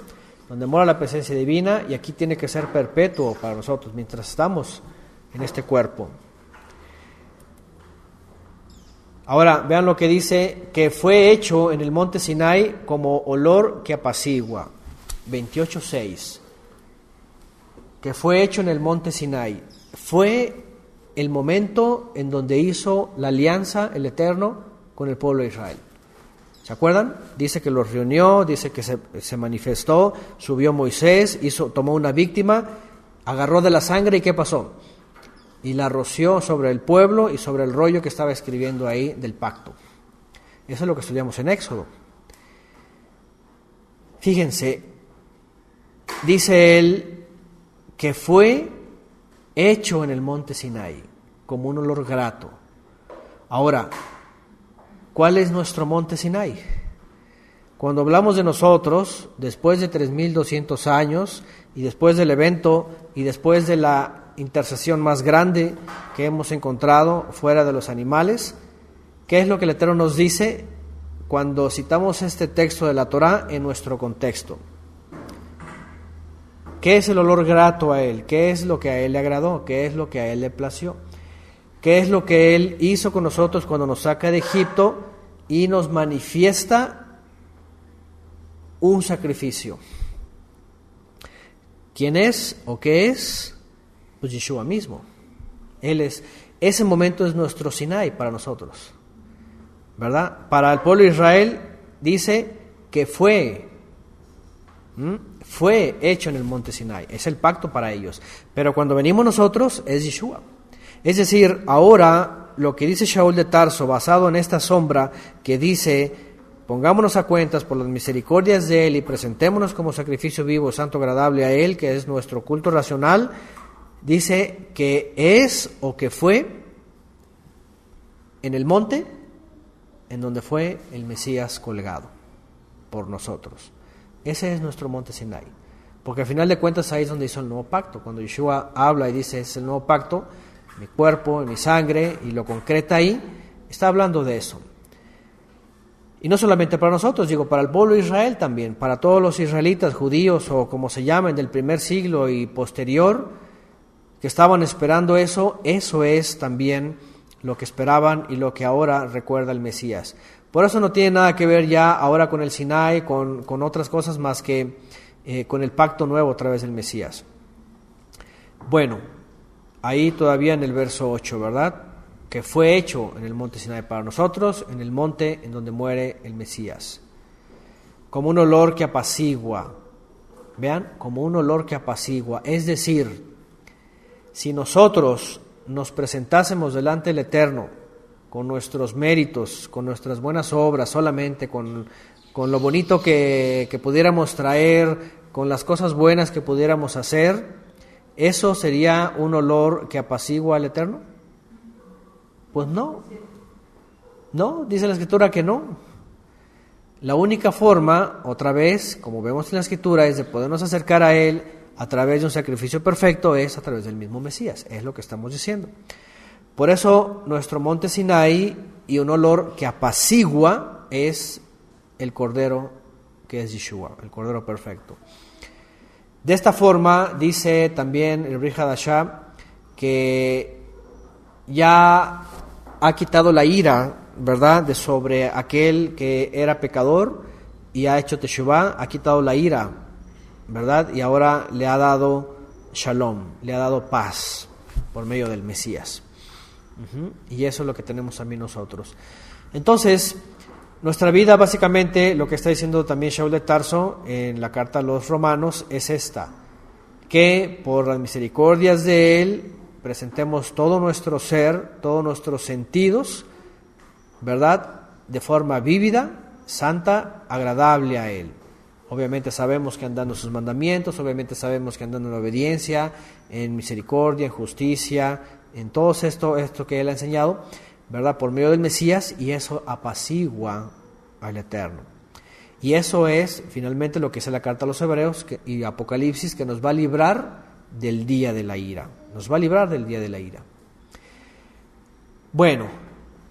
donde mora la presencia divina, y aquí tiene que ser perpetuo para nosotros, mientras estamos en este cuerpo. Ahora, vean lo que dice, que fue hecho en el monte Sinai como olor que apacigua. 28:6. Que fue hecho en el monte Sinai. Fue el momento en donde hizo la alianza el Eterno con el pueblo de Israel. ¿Se acuerdan? Dice que los reunió, dice que se manifestó, subió Moisés, tomó una víctima, agarró de la sangre y ¿qué pasó? Y la roció sobre el pueblo y sobre el rollo que estaba escribiendo ahí del pacto. Eso es lo que estudiamos en Éxodo. Fíjense, dice él que fue hecho en el monte Sinai como un olor grato. Ahora, ¿cuál es nuestro monte Sinai? Cuando hablamos de nosotros, después de 3200 años y después del evento y después de la intercesión más grande que hemos encontrado fuera de los animales, ¿qué es lo que el Eterno nos dice cuando citamos este texto de la Torá en nuestro contexto? ¿Qué es el olor grato a Él? ¿Qué es lo que a Él le agradó? ¿Qué es lo que a Él le plació? ¿Qué es lo que Él hizo con nosotros cuando nos saca de Egipto y nos manifiesta un sacrificio? ¿Quién es o qué es? Pues Yeshua mismo. Ese momento es nuestro Sinai para nosotros, ¿verdad? Para el pueblo de Israel dice que fue hecho en el monte Sinai, es el pacto para ellos, pero cuando venimos nosotros es Yeshua. Es decir, ahora lo que dice Shaul de Tarso, basado en esta sombra que dice, pongámonos a cuentas por las misericordias de Él y presentémonos como sacrificio vivo, santo, agradable a Él, que es nuestro culto racional, dice que es o que fue en el monte en donde fue el Mesías colgado por nosotros. Ese es nuestro monte Sinai, porque al final de cuentas ahí es donde hizo el nuevo pacto. Cuando Yeshua habla y dice es el nuevo pacto, mi cuerpo, mi sangre, y lo concreta ahí, está hablando de eso. Y no solamente para nosotros, digo, para el pueblo de Israel también, para todos los israelitas, judíos o como se llamen del primer siglo y posterior, que estaban esperando eso es también lo que esperaban y lo que ahora recuerda el Mesías. Por eso no tiene nada que ver ya ahora con el Sinai, con otras cosas más que con el pacto nuevo a través del Mesías. Bueno, ahí todavía en el verso 8, ¿verdad? Que fue hecho en el monte Sinai para nosotros, en el monte en donde muere el Mesías. Como un olor que apacigua. Vean, como un olor que apacigua. Es decir, si nosotros nos presentásemos delante del Eterno con nuestros méritos, con nuestras buenas obras, solamente con lo bonito que pudiéramos traer, con las cosas buenas que pudiéramos hacer, ¿eso sería un olor que apacigua al Eterno? Pues no, dice la Escritura que no. La única forma, otra vez, como vemos en la Escritura, es de podernos acercar a Él a través de un sacrificio perfecto, es a través del mismo Mesías, es lo que estamos diciendo. Por eso nuestro monte Sinai y un olor que apacigua es el Cordero que es Yeshua, el Cordero perfecto. De esta forma dice también el Brit Hadashah que ya ha quitado la ira, ¿verdad?, de sobre aquel que era pecador y ha hecho teshuvah, ha quitado la ira, ¿verdad? Y ahora le ha dado shalom, le ha dado paz por medio del Mesías. Y eso es lo que tenemos también nosotros. Entonces, nuestra vida básicamente, lo que está diciendo también Shaul de Tarso en la carta a los Romanos, es esta: que por las misericordias de Él presentemos todo nuestro ser, todos nuestros sentidos, ¿verdad?, de forma vívida, santa, agradable a Él. Obviamente sabemos que andando en sus mandamientos, obviamente sabemos que andando en obediencia, en misericordia, en justicia, en todo esto que Él ha enseñado, ¿verdad?, por medio del Mesías, y eso apacigua al Eterno. Y eso es finalmente lo que es la carta a los Hebreos y Apocalipsis, que nos va a librar del día de la ira. Nos va a librar del día de la ira. Bueno,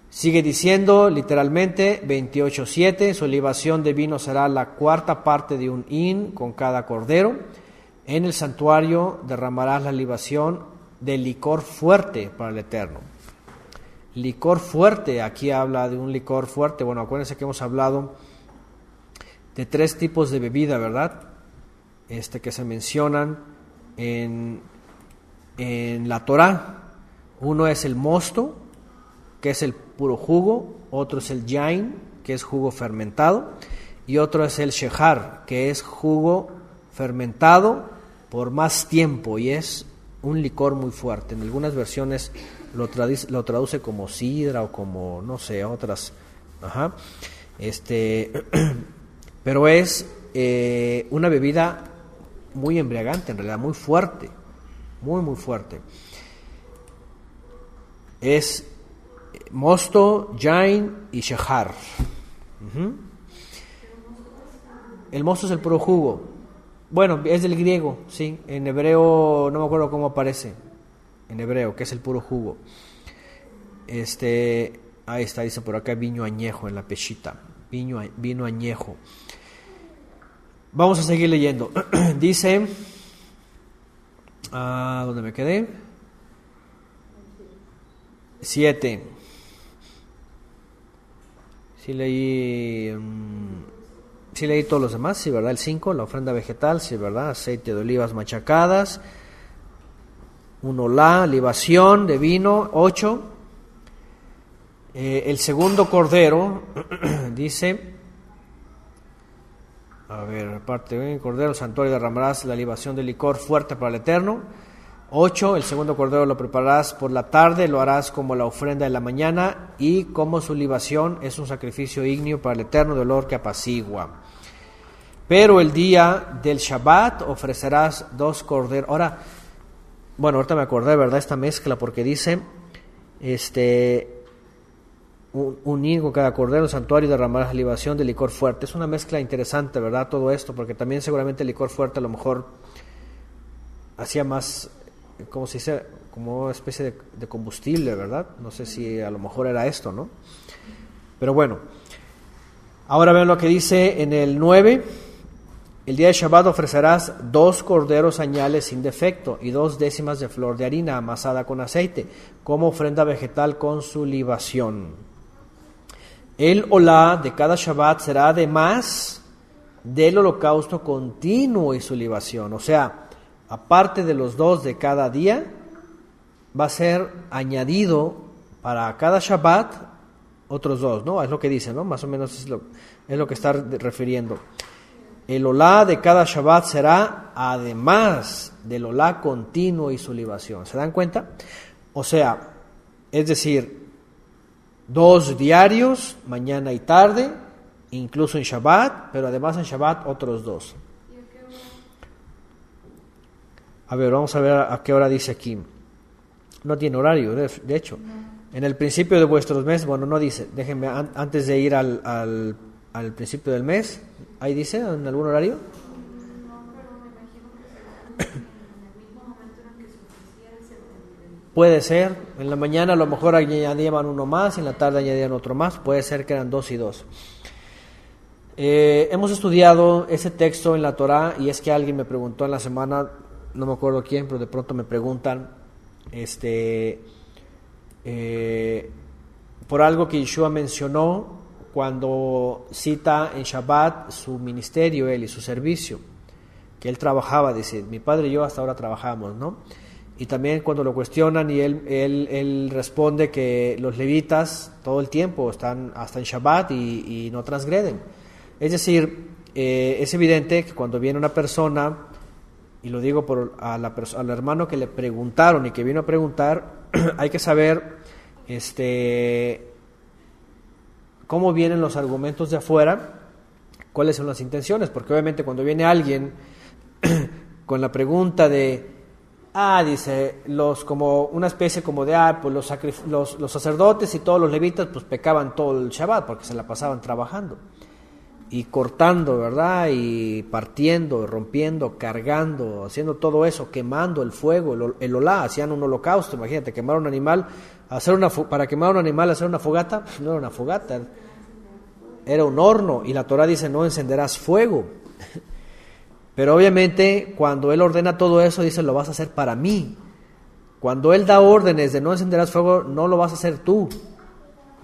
sigue diciendo literalmente 28:7, su libación de vino será la cuarta parte de un hin con cada cordero. En el santuario derramarás la libación de licor fuerte para el Eterno. Licor fuerte, aquí habla de un licor fuerte. Bueno, acuérdense que hemos hablado de 3 tipos de bebida, ¿verdad? Que se mencionan en la Torá. Uno es el mosto, que es el puro jugo. Otro es el yain, que es jugo fermentado. Y otro es el shehar, que es jugo fermentado por más tiempo y es un licor muy fuerte. En algunas versiones lo traduce como sidra o como, no sé, otras. Ajá. Pero es una bebida muy embriagante, en realidad, muy fuerte, muy, muy fuerte. Es mosto, yain y shehar. Uh-huh. El mosto es el puro jugo. Bueno, es del griego, sí. En hebreo, no me acuerdo cómo aparece. En hebreo, que es el puro jugo. Ahí está, dice por acá vino añejo en la peshita. Vino añejo. Vamos a seguir leyendo. Dice, ¿dónde me quedé? 7. Sí leí todos los demás, sí, ¿verdad? El 5, la ofrenda vegetal, sí, ¿verdad? Aceite de olivas machacadas. 1 la libación de vino. 8. El segundo cordero, dice, aparte del cordero, santuario derramarás la libación de licor fuerte para el Eterno. 8, el segundo cordero lo prepararás por la tarde, lo harás como la ofrenda de la mañana y como su libación es un sacrificio ígneo para el Eterno de olor que apacigua. Pero el día del Shabbat ofrecerás 2 corderos. Ahora, bueno, ahorita me acordé, ¿verdad? Esta mezcla, porque dice, un hin con cada cordero, el santuario derramarás la libación de licor fuerte. Es una mezcla interesante, ¿verdad? Todo esto, porque también seguramente el licor fuerte a lo mejor hacía más, ¿cómo se dice? Como una especie de combustible, ¿verdad? No sé si a lo mejor era esto, ¿no? Pero bueno, ahora vean lo que dice en el 9. El día de Shabbat ofrecerás 2 corderos añales sin defecto y 2 décimas de flor de harina amasada con aceite, como ofrenda vegetal con su libación. El olá de cada Shabbat será además del holocausto continuo y su libación. O sea, aparte de los 2 de cada día, va a ser añadido para cada Shabbat otros 2, ¿no? Es lo que dice, ¿no? Más o menos es lo que está refiriendo. El olá de cada Shabbat será además del olá continuo y su libación. ¿Se dan cuenta? O sea, es decir, 2 diarios, mañana y tarde, incluso en Shabbat, pero además en Shabbat otros 2. A ver, vamos a ver a qué hora dice aquí. No tiene horario, de hecho. En el principio de vuestros meses, bueno, no dice. Déjenme, antes de ir al principio del mes, ¿ahí dice en algún horario? No, pero me imagino que será en el mismo momento en el que se ofrecía el septiembre. Puede ser. En la mañana a lo mejor añadían uno más, en la tarde añadían otro más. Puede ser que eran 2 y 2. Hemos estudiado ese texto en la Torá y es que alguien me preguntó en la semana, no me acuerdo quién, pero de pronto me preguntan por algo que Yeshua mencionó cuando cita en Shabbat su ministerio, él y su servicio, que él trabajaba, dice, mi padre y yo hasta ahora trabajamos, ¿no? Y también cuando lo cuestionan y él responde que los levitas todo el tiempo están hasta en Shabbat y no transgreden. Es decir, es evidente que cuando viene una persona, y lo digo al hermano que le preguntaron y que vino a preguntar, hay que saber cómo vienen los argumentos de afuera, cuáles son las intenciones, porque obviamente cuando viene alguien con la pregunta de, dice, como una especie como de, pues los sacerdotes y todos los levitas pues pecaban todo el Shabbat porque se la pasaban trabajando. y cortando, ¿verdad? Y partiendo, rompiendo, cargando, haciendo todo eso, quemando el fuego, el olá, hacían un holocausto, imagínate, quemar un animal, para quemar un animal, hacer una fogata, no era una fogata, era un horno, y la Torá dice, no encenderás fuego. Pero obviamente, cuando Él ordena todo eso, dice, lo vas a hacer para mí. Cuando Él da órdenes de no encenderás fuego, no lo vas a hacer tú.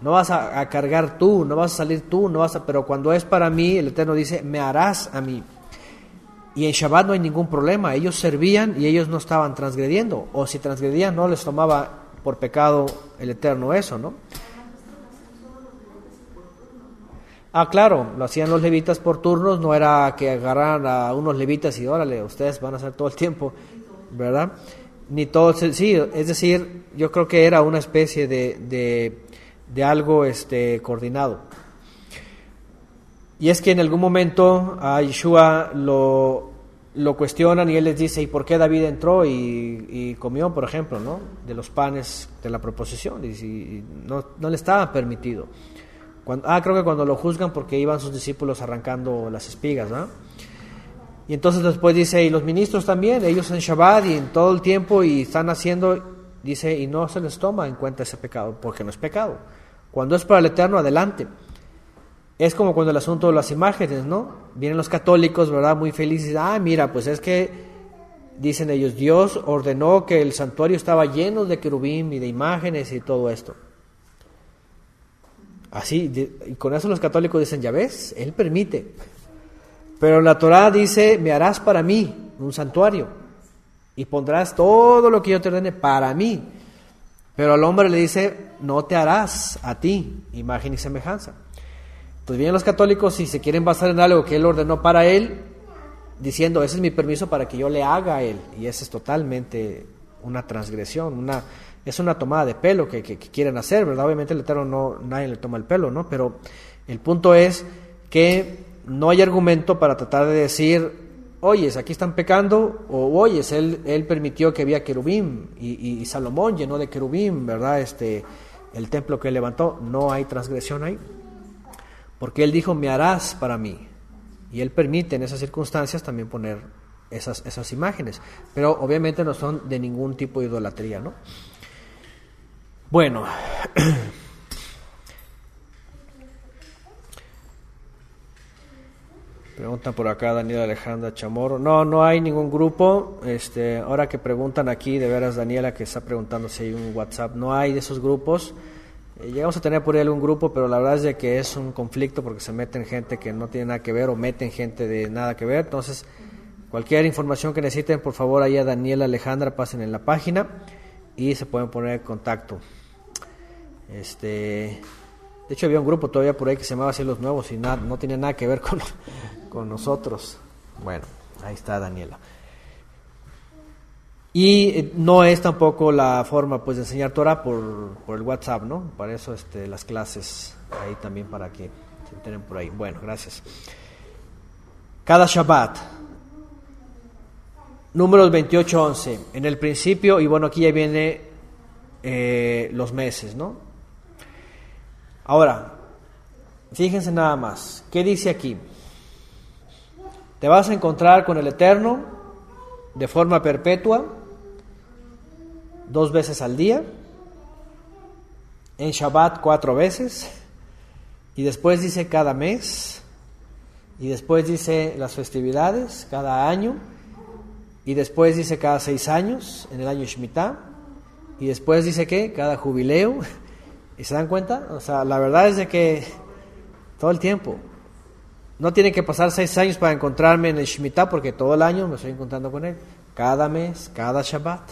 No vas a cargar tú, no vas a salir tú, pero cuando es para mí, el Eterno dice, me harás a mí. Y en Shabbat no hay ningún problema, ellos servían y ellos no estaban transgrediendo, o si transgredían no les tomaba por pecado el Eterno eso, ¿no? Claro, lo hacían los levitas por turnos, no era que agarraran a unos levitas y órale, ustedes van a hacer todo el tiempo, ¿verdad? Ni todo, sí, es decir, yo creo que era una especie de algo coordinado. Y es que en algún momento a Yeshua lo cuestionan y él les dice, ¿y por qué David entró y comió, por ejemplo, ¿no? De los panes de la proposición? Y no le estaba permitido. Creo que cuando lo juzgan porque iban sus discípulos arrancando las espigas, ¿no? Y entonces después dice, y los ministros también, ellos en Shabbat y en todo el tiempo y están haciendo, dice, y no se les toma en cuenta ese pecado, porque no es pecado. Cuando es para el Eterno, adelante. Es como cuando el asunto de las imágenes, ¿no? Vienen los católicos, ¿verdad? Muy felices, mira, pues es que, dicen ellos, Dios ordenó que el santuario estaba lleno de querubín y de imágenes y todo esto. Así, y con eso los católicos dicen, ya ves, Él permite. Pero la Torá dice, me harás para mí un santuario y pondrás todo lo que yo te ordene para mí. Pero al hombre le dice, no te harás a ti imagen y semejanza. Pues vienen los católicos y se quieren basar en algo que Él ordenó para Él, diciendo, ese es mi permiso para que yo le haga a Él. Y esa es totalmente una transgresión, es una tomada de pelo que quieren hacer, ¿verdad? Obviamente el Eterno nadie le toma el pelo, ¿no? Pero el punto es que no hay argumento para tratar de decir, oyes, aquí están pecando, o oyes, él permitió que había querubín, y Salomón llenó de querubín, ¿verdad? El templo que él levantó, no hay transgresión ahí, porque él dijo, me harás para mí, y él permite en esas circunstancias también poner esas imágenes, pero obviamente no son de ningún tipo de idolatría, ¿no? Bueno, preguntan por acá Daniela Alejandra Chamorro. No hay ningún grupo. Ahora que preguntan aquí, de veras Daniela que está preguntando si hay un WhatsApp, no hay de esos grupos. Llegamos a tener por ahí algún grupo, pero la verdad es de que es un conflicto porque se meten gente que no tiene nada que ver o meten gente de nada que ver. Entonces, cualquier información que necesiten, por favor, ahí a Daniela Alejandra pasen en la página y se pueden poner en contacto. De hecho había un grupo todavía por ahí que se llamaba así Los Nuevos y no tenía nada que ver con nosotros. Bueno, ahí está Daniela. Y no es tampoco la forma pues de enseñar Torah por el WhatsApp, ¿no? Para eso las clases ahí también para que se enteren por ahí. Bueno, gracias. Cada Shabbat, Números 28:11. En el principio, y bueno, aquí ya viene los meses, ¿no? Ahora, fíjense nada más, ¿qué dice aquí? Te vas a encontrar con el Eterno de forma perpetua, 2 veces al día, en Shabbat 4 veces, y después dice cada mes, y después dice las festividades, cada año, y después dice cada 6 años, en el año Shemitah, y después dice que cada jubileo. ¿Y se dan cuenta? O sea, la verdad es de que todo el tiempo. No tiene que pasar 6 años para encontrarme en el Shemitah, porque todo el año me estoy encontrando con él. Cada mes, cada Shabbat.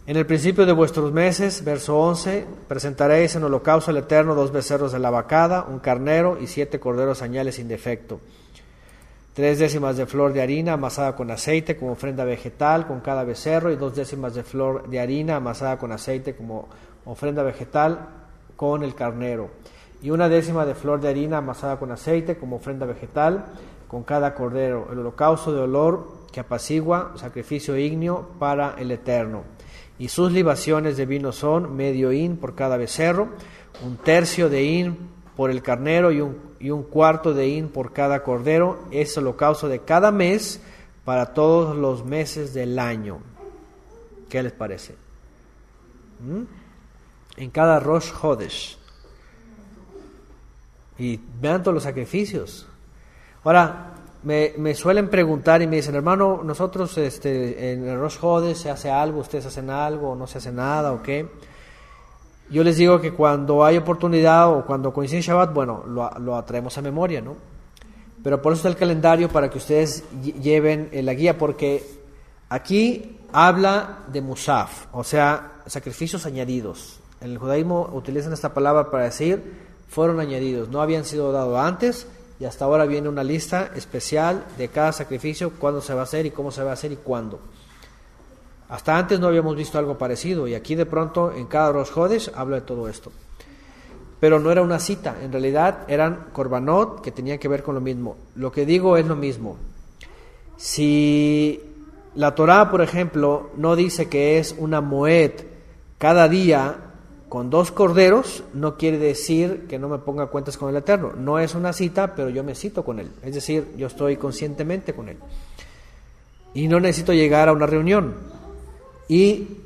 En el principio de vuestros meses, verso 11, presentaréis en holocausto al Eterno 2 becerros de la vacada, un carnero y 7 corderos añales sin defecto. 3 décimas de flor de harina amasada con aceite como ofrenda vegetal con cada becerro, y 2 décimas de flor de harina amasada con aceite como ofrenda vegetal con el carnero, y 1 décima de flor de harina amasada con aceite como ofrenda vegetal con cada cordero, el holocausto de olor que apacigua, sacrificio ígneo para el Eterno. Y sus libaciones de vino son medio hin por cada becerro, 1/3 de hin por el carnero y un cuarto de hin por cada cordero. Es el holocausto de cada mes para todos los meses del año. ¿Qué les parece? En cada Rosh Hodesh. Y vean todos los sacrificios. Ahora, me suelen preguntar y me dicen, hermano, nosotros en el Rosh Hodesh se hace algo, ustedes hacen algo, o no se hace nada, o qué. Yo les digo que cuando hay oportunidad o cuando coincide Shabbat, bueno, lo traemos a memoria, ¿no? Pero por eso está el calendario, para que ustedes lleven la guía, porque aquí habla de musaf, o sea, sacrificios añadidos. En el judaísmo utilizan esta palabra para decir, fueron añadidos, no habían sido dados antes, y hasta ahora viene una lista especial de cada sacrificio, cuándo se va a hacer y cómo se va a hacer y cuándo. Hasta antes no habíamos visto algo parecido, y aquí de pronto en cada Rosh Hodesh habla de todo esto. Pero no era una cita, en realidad eran korbanot que tenían que ver con lo mismo. Lo que digo es lo mismo. Si la Torá, por ejemplo, no dice que es una moed cada día con 2 corderos, no quiere decir que no me ponga cuentas con el Eterno. No es una cita, pero yo me cito con Él. Es decir, yo estoy conscientemente con Él. Y no necesito llegar a una reunión. Y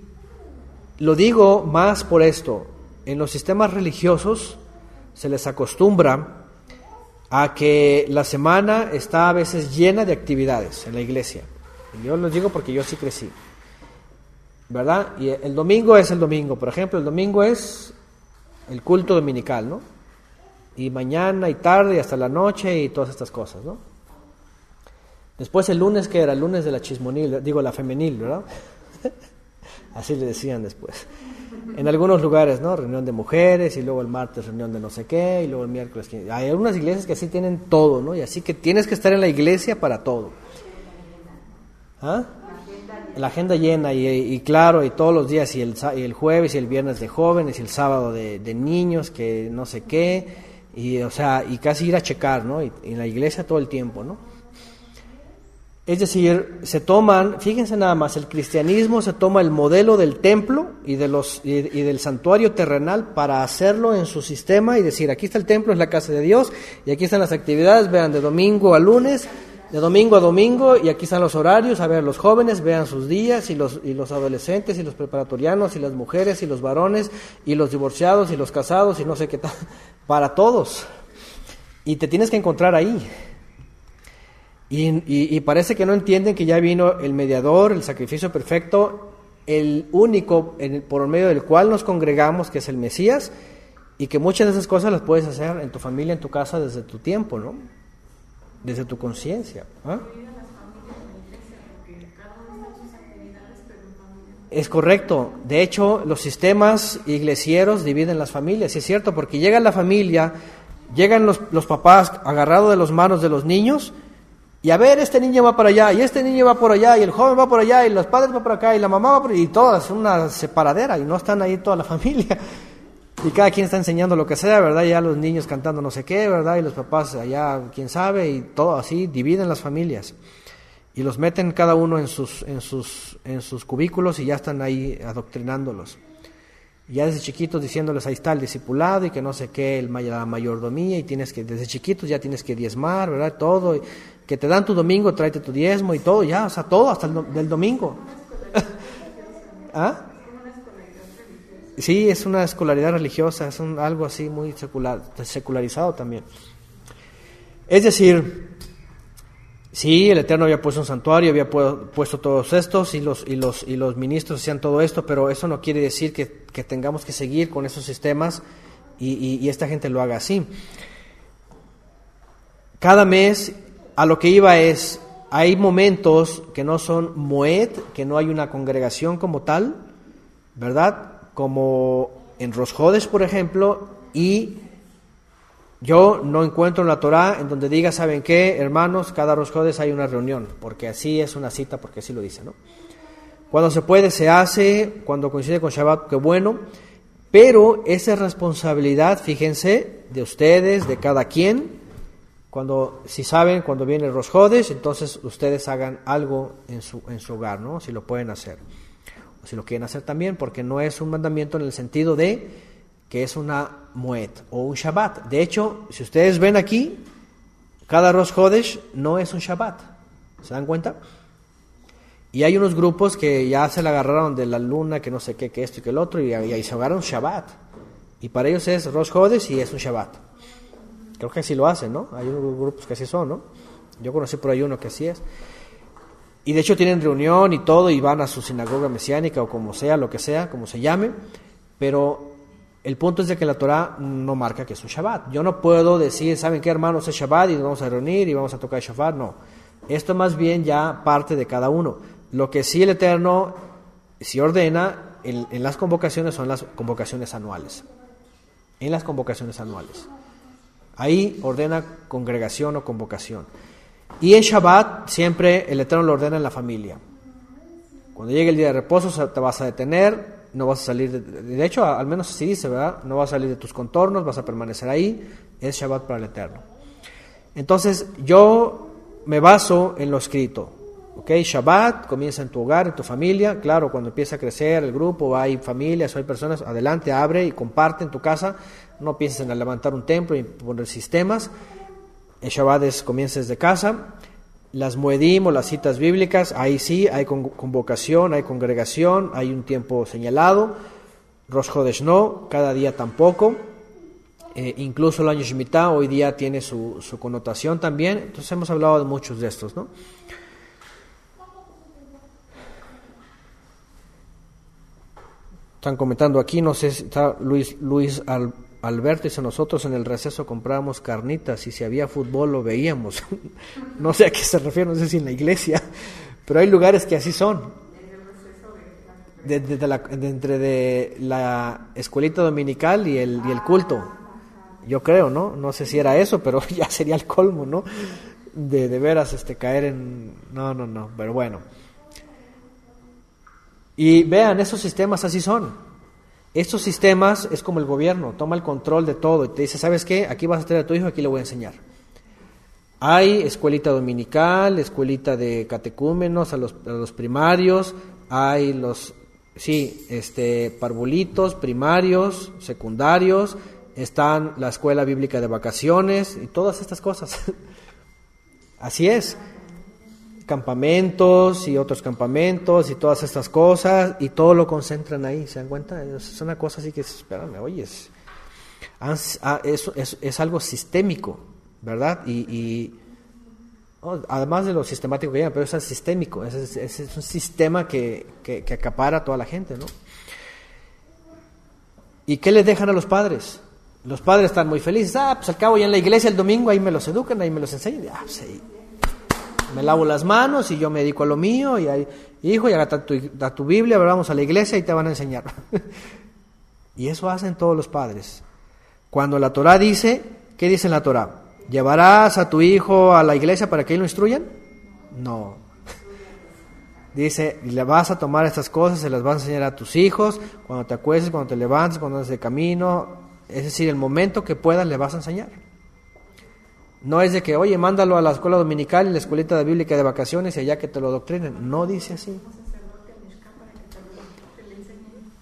lo digo más por esto. En los sistemas religiosos se les acostumbra a que la semana está a veces llena de actividades en la iglesia. Y yo les digo porque yo sí crecí, ¿verdad? Y el domingo es el domingo. Por ejemplo, el domingo es el culto dominical, ¿no? Y mañana y tarde y hasta la noche y todas estas cosas, ¿no? Después el lunes, que era el lunes de la chismonil, digo la femenil, ¿verdad? Así le decían después. En algunos lugares, ¿no? Reunión de mujeres, y luego el martes reunión de no sé qué, y luego el miércoles. Hay algunas iglesias que así tienen todo, ¿no? Y así que tienes que estar en la iglesia para todo. ¿Ah? La agenda llena, y claro, y todos los días, y el jueves y el viernes de jóvenes, y el sábado de niños, que no sé qué, y o sea, y casi ir a checar, ¿no? Y en la iglesia todo el tiempo, ¿no? Es decir, se toman, fíjense nada más, el cristianismo se toma el modelo del templo y del santuario terrenal para hacerlo en su sistema y decir, aquí está el templo, es la casa de Dios, y aquí están las actividades, vean, de domingo a lunes, de domingo a domingo, y aquí están los horarios, a ver, los jóvenes vean sus días, y los adolescentes, y los preparatorianos, y las mujeres, y los varones, y los divorciados, y los casados, y no sé qué tal, para todos. Y te tienes que encontrar ahí. Y parece que no entienden que ya vino el mediador, el sacrificio perfecto, el único por medio del cual nos congregamos, que es el Mesías, y que muchas de esas cosas las puedes hacer en tu familia, en tu casa, desde tu tiempo, ¿no? Desde tu conciencia. ¿Ah? Es correcto. De hecho, los sistemas iglesieros dividen las familias, y es cierto, porque llega la familia, llegan los papás agarrados de las manos de los niños, y a ver, este niño va para allá, y este niño va por allá, y el joven va por allá, y los padres van por acá, y la mamá va por allá, y todas, una separadera, y no están ahí toda la familia. Y cada quien está enseñando lo que sea, ¿verdad? Ya los niños cantando no sé qué, ¿verdad? Y los papás allá, quién sabe, y todo así, dividen las familias. Y los meten cada uno en sus cubículos, y ya están ahí adoctrinándolos. Y ya desde chiquitos diciéndoles, ahí está el discipulado, y que no sé qué, la mayordomía, y desde chiquitos ya tienes que diezmar, ¿verdad? Todo, y que te dan tu domingo, tráete tu diezmo y todo, ya, o sea, todo hasta del domingo. ¿Ah? Sí, es una escolaridad religiosa, es algo así muy secularizado también. Es decir, sí, el Eterno había puesto un santuario, había puesto todos estos, y los ministros hacían todo esto, pero eso no quiere decir que tengamos que seguir con esos sistemas y esta gente lo haga así. Cada mes, a lo que iba es, hay momentos que no son moed, que no hay una congregación como tal, ¿verdad? Como en Rosh Hodesh, por ejemplo, y yo no encuentro en la Torá en donde diga, ¿saben qué, hermanos? Cada Rosh Hodesh hay una reunión, porque así es una cita, porque así lo dice, ¿no? Cuando se puede, se hace, cuando coincide con Shabbat, qué bueno, pero esa es responsabilidad, fíjense, de ustedes, de cada quien. Si saben, cuando viene el Rosh Hodesh, entonces ustedes hagan algo en su hogar, ¿no? Si lo pueden hacer. O si lo quieren hacer también, porque no es un mandamiento en el sentido de que es una Moed o un Shabbat. De hecho, si ustedes ven aquí, cada Rosh Hodesh no es un Shabbat. ¿Se dan cuenta? Y hay unos grupos que ya se la agarraron de la luna, que no sé qué, que esto y que el otro, y ahí se agarraron Shabbat. Y para ellos es Rosh Hodesh y es un Shabbat. Creo que así lo hacen, ¿no? Hay unos grupos que así son, ¿no? Yo conocí por ahí uno que así es. Y de hecho tienen reunión y todo, y van a su sinagoga mesiánica o como sea, lo que sea, como se llame. Pero el punto es de que la Torah no marca que es un Shabbat. Yo no puedo decir, ¿saben qué, hermanos? Es Shabbat y nos vamos a reunir y vamos a tocar Shabbat. No. Esto más bien ya parte de cada uno. Lo que sí el Eterno sí ordena en las convocaciones son las convocaciones anuales. En las convocaciones anuales. Ahí ordena congregación o convocación. Y en Shabbat siempre el Eterno lo ordena en la familia. Cuando llegue el día de reposo te vas a detener, no vas a salir, de hecho al menos así dice, ¿verdad? No vas a salir de tus contornos, vas a permanecer ahí, es Shabbat para el Eterno. Entonces yo me baso en lo escrito. Okay, Shabbat comienza en tu hogar, en tu familia. Claro, cuando empieza a crecer el grupo, hay familias, hay personas, adelante, abre y comparte en tu casa. No pienses en levantar un templo y poner sistemas. El Shabbat comienza desde casa. Las Moedim o las citas bíblicas, ahí sí hay convocación, hay congregación, hay un tiempo señalado. Rosh Hodesh no, cada día tampoco. Incluso el año Shemitah hoy día tiene su connotación también. Entonces hemos hablado de muchos de estos, ¿no? Están comentando aquí, no sé si está Luis Alberto, dice, nosotros en el receso comprábamos carnitas y si había fútbol lo veíamos. No sé a qué se refiere, no sé si en la iglesia, pero hay lugares que así son. Entre la escuelita dominical y el culto, yo creo, ¿no? No sé si era eso, pero ya sería el colmo, ¿no? De veras caer en... No, pero bueno. Y vean, esos sistemas así son. Estos sistemas es como el gobierno, toma el control de todo y te dice, ¿sabes qué? Aquí vas a tener a tu hijo, aquí le voy a enseñar. Hay escuelita dominical, escuelita de catecúmenos a los primarios, hay parvulitos, primarios, secundarios, están la escuela bíblica de vacaciones y todas estas cosas. Así es. Campamentos y otros campamentos y todas estas cosas y todo lo concentran ahí, ¿se dan cuenta? Es una cosa así que, espérame, oye, es algo sistémico, ¿verdad? Además de lo sistemático que llaman, pero es sistémico, es un sistema que acapara a toda la gente, ¿no? ¿Y qué les dejan a los padres? Los padres están muy felices, pues al cabo ya en la iglesia el domingo ahí me los educan, ahí me los enseñan, pues ahí me lavo las manos y yo me dedico a lo mío y ahí, hijo, ya da tu Biblia, vamos a la iglesia y te van a enseñar. Y eso hacen todos los padres. Cuando la Torah dice, ¿qué dice en la Torah? ¿Llevarás a tu hijo a la iglesia para que él lo instruyan? No. Dice, le vas a tomar estas cosas, se las vas a enseñar a tus hijos, cuando te acuestes, cuando te levantes, cuando andes de camino, es decir, el momento que puedas le vas a enseñar. No es de que, oye, mándalo a la escuela dominical y la escuelita bíblica de vacaciones y allá que te lo doctrinen. No dice así.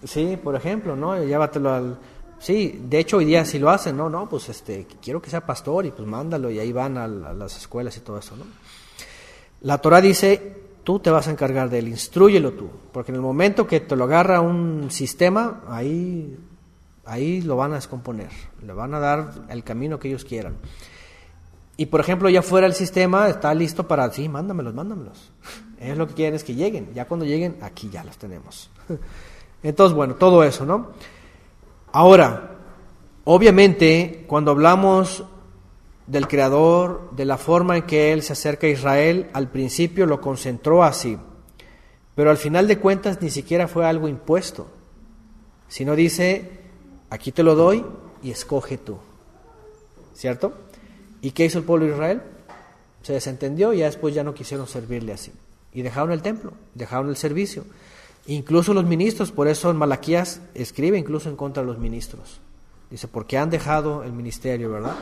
Sí, por ejemplo, ¿no? Llévatelo al... Sí, de hecho hoy día sí lo hacen, ¿no? No, pues quiero que sea pastor y pues mándalo y ahí van a las escuelas y todo eso, ¿no? La Torah dice, tú te vas a encargar de él, instrúyelo tú, porque en el momento que te lo agarra un sistema, ahí lo van a descomponer, le van a dar el camino que ellos quieran. Y por ejemplo, ya fuera el sistema, está listo para, sí, mándamelos. Ellos lo que quieren es que lleguen. Ya cuando lleguen, aquí ya los tenemos. Entonces, bueno, todo eso, ¿no? Ahora, obviamente, cuando hablamos del Creador, de la forma en que Él se acerca a Israel, al principio lo concentró así. Pero al final de cuentas ni siquiera fue algo impuesto. Sino dice, aquí te lo doy y escoge tú. ¿Cierto? ¿Y qué hizo el pueblo de Israel? Se desentendió y ya después ya no quisieron servirle así. Y dejaron el templo, dejaron el servicio. Incluso los ministros, por eso en Malaquías escribe incluso en contra de los ministros. Dice, porque han dejado el ministerio, ¿verdad?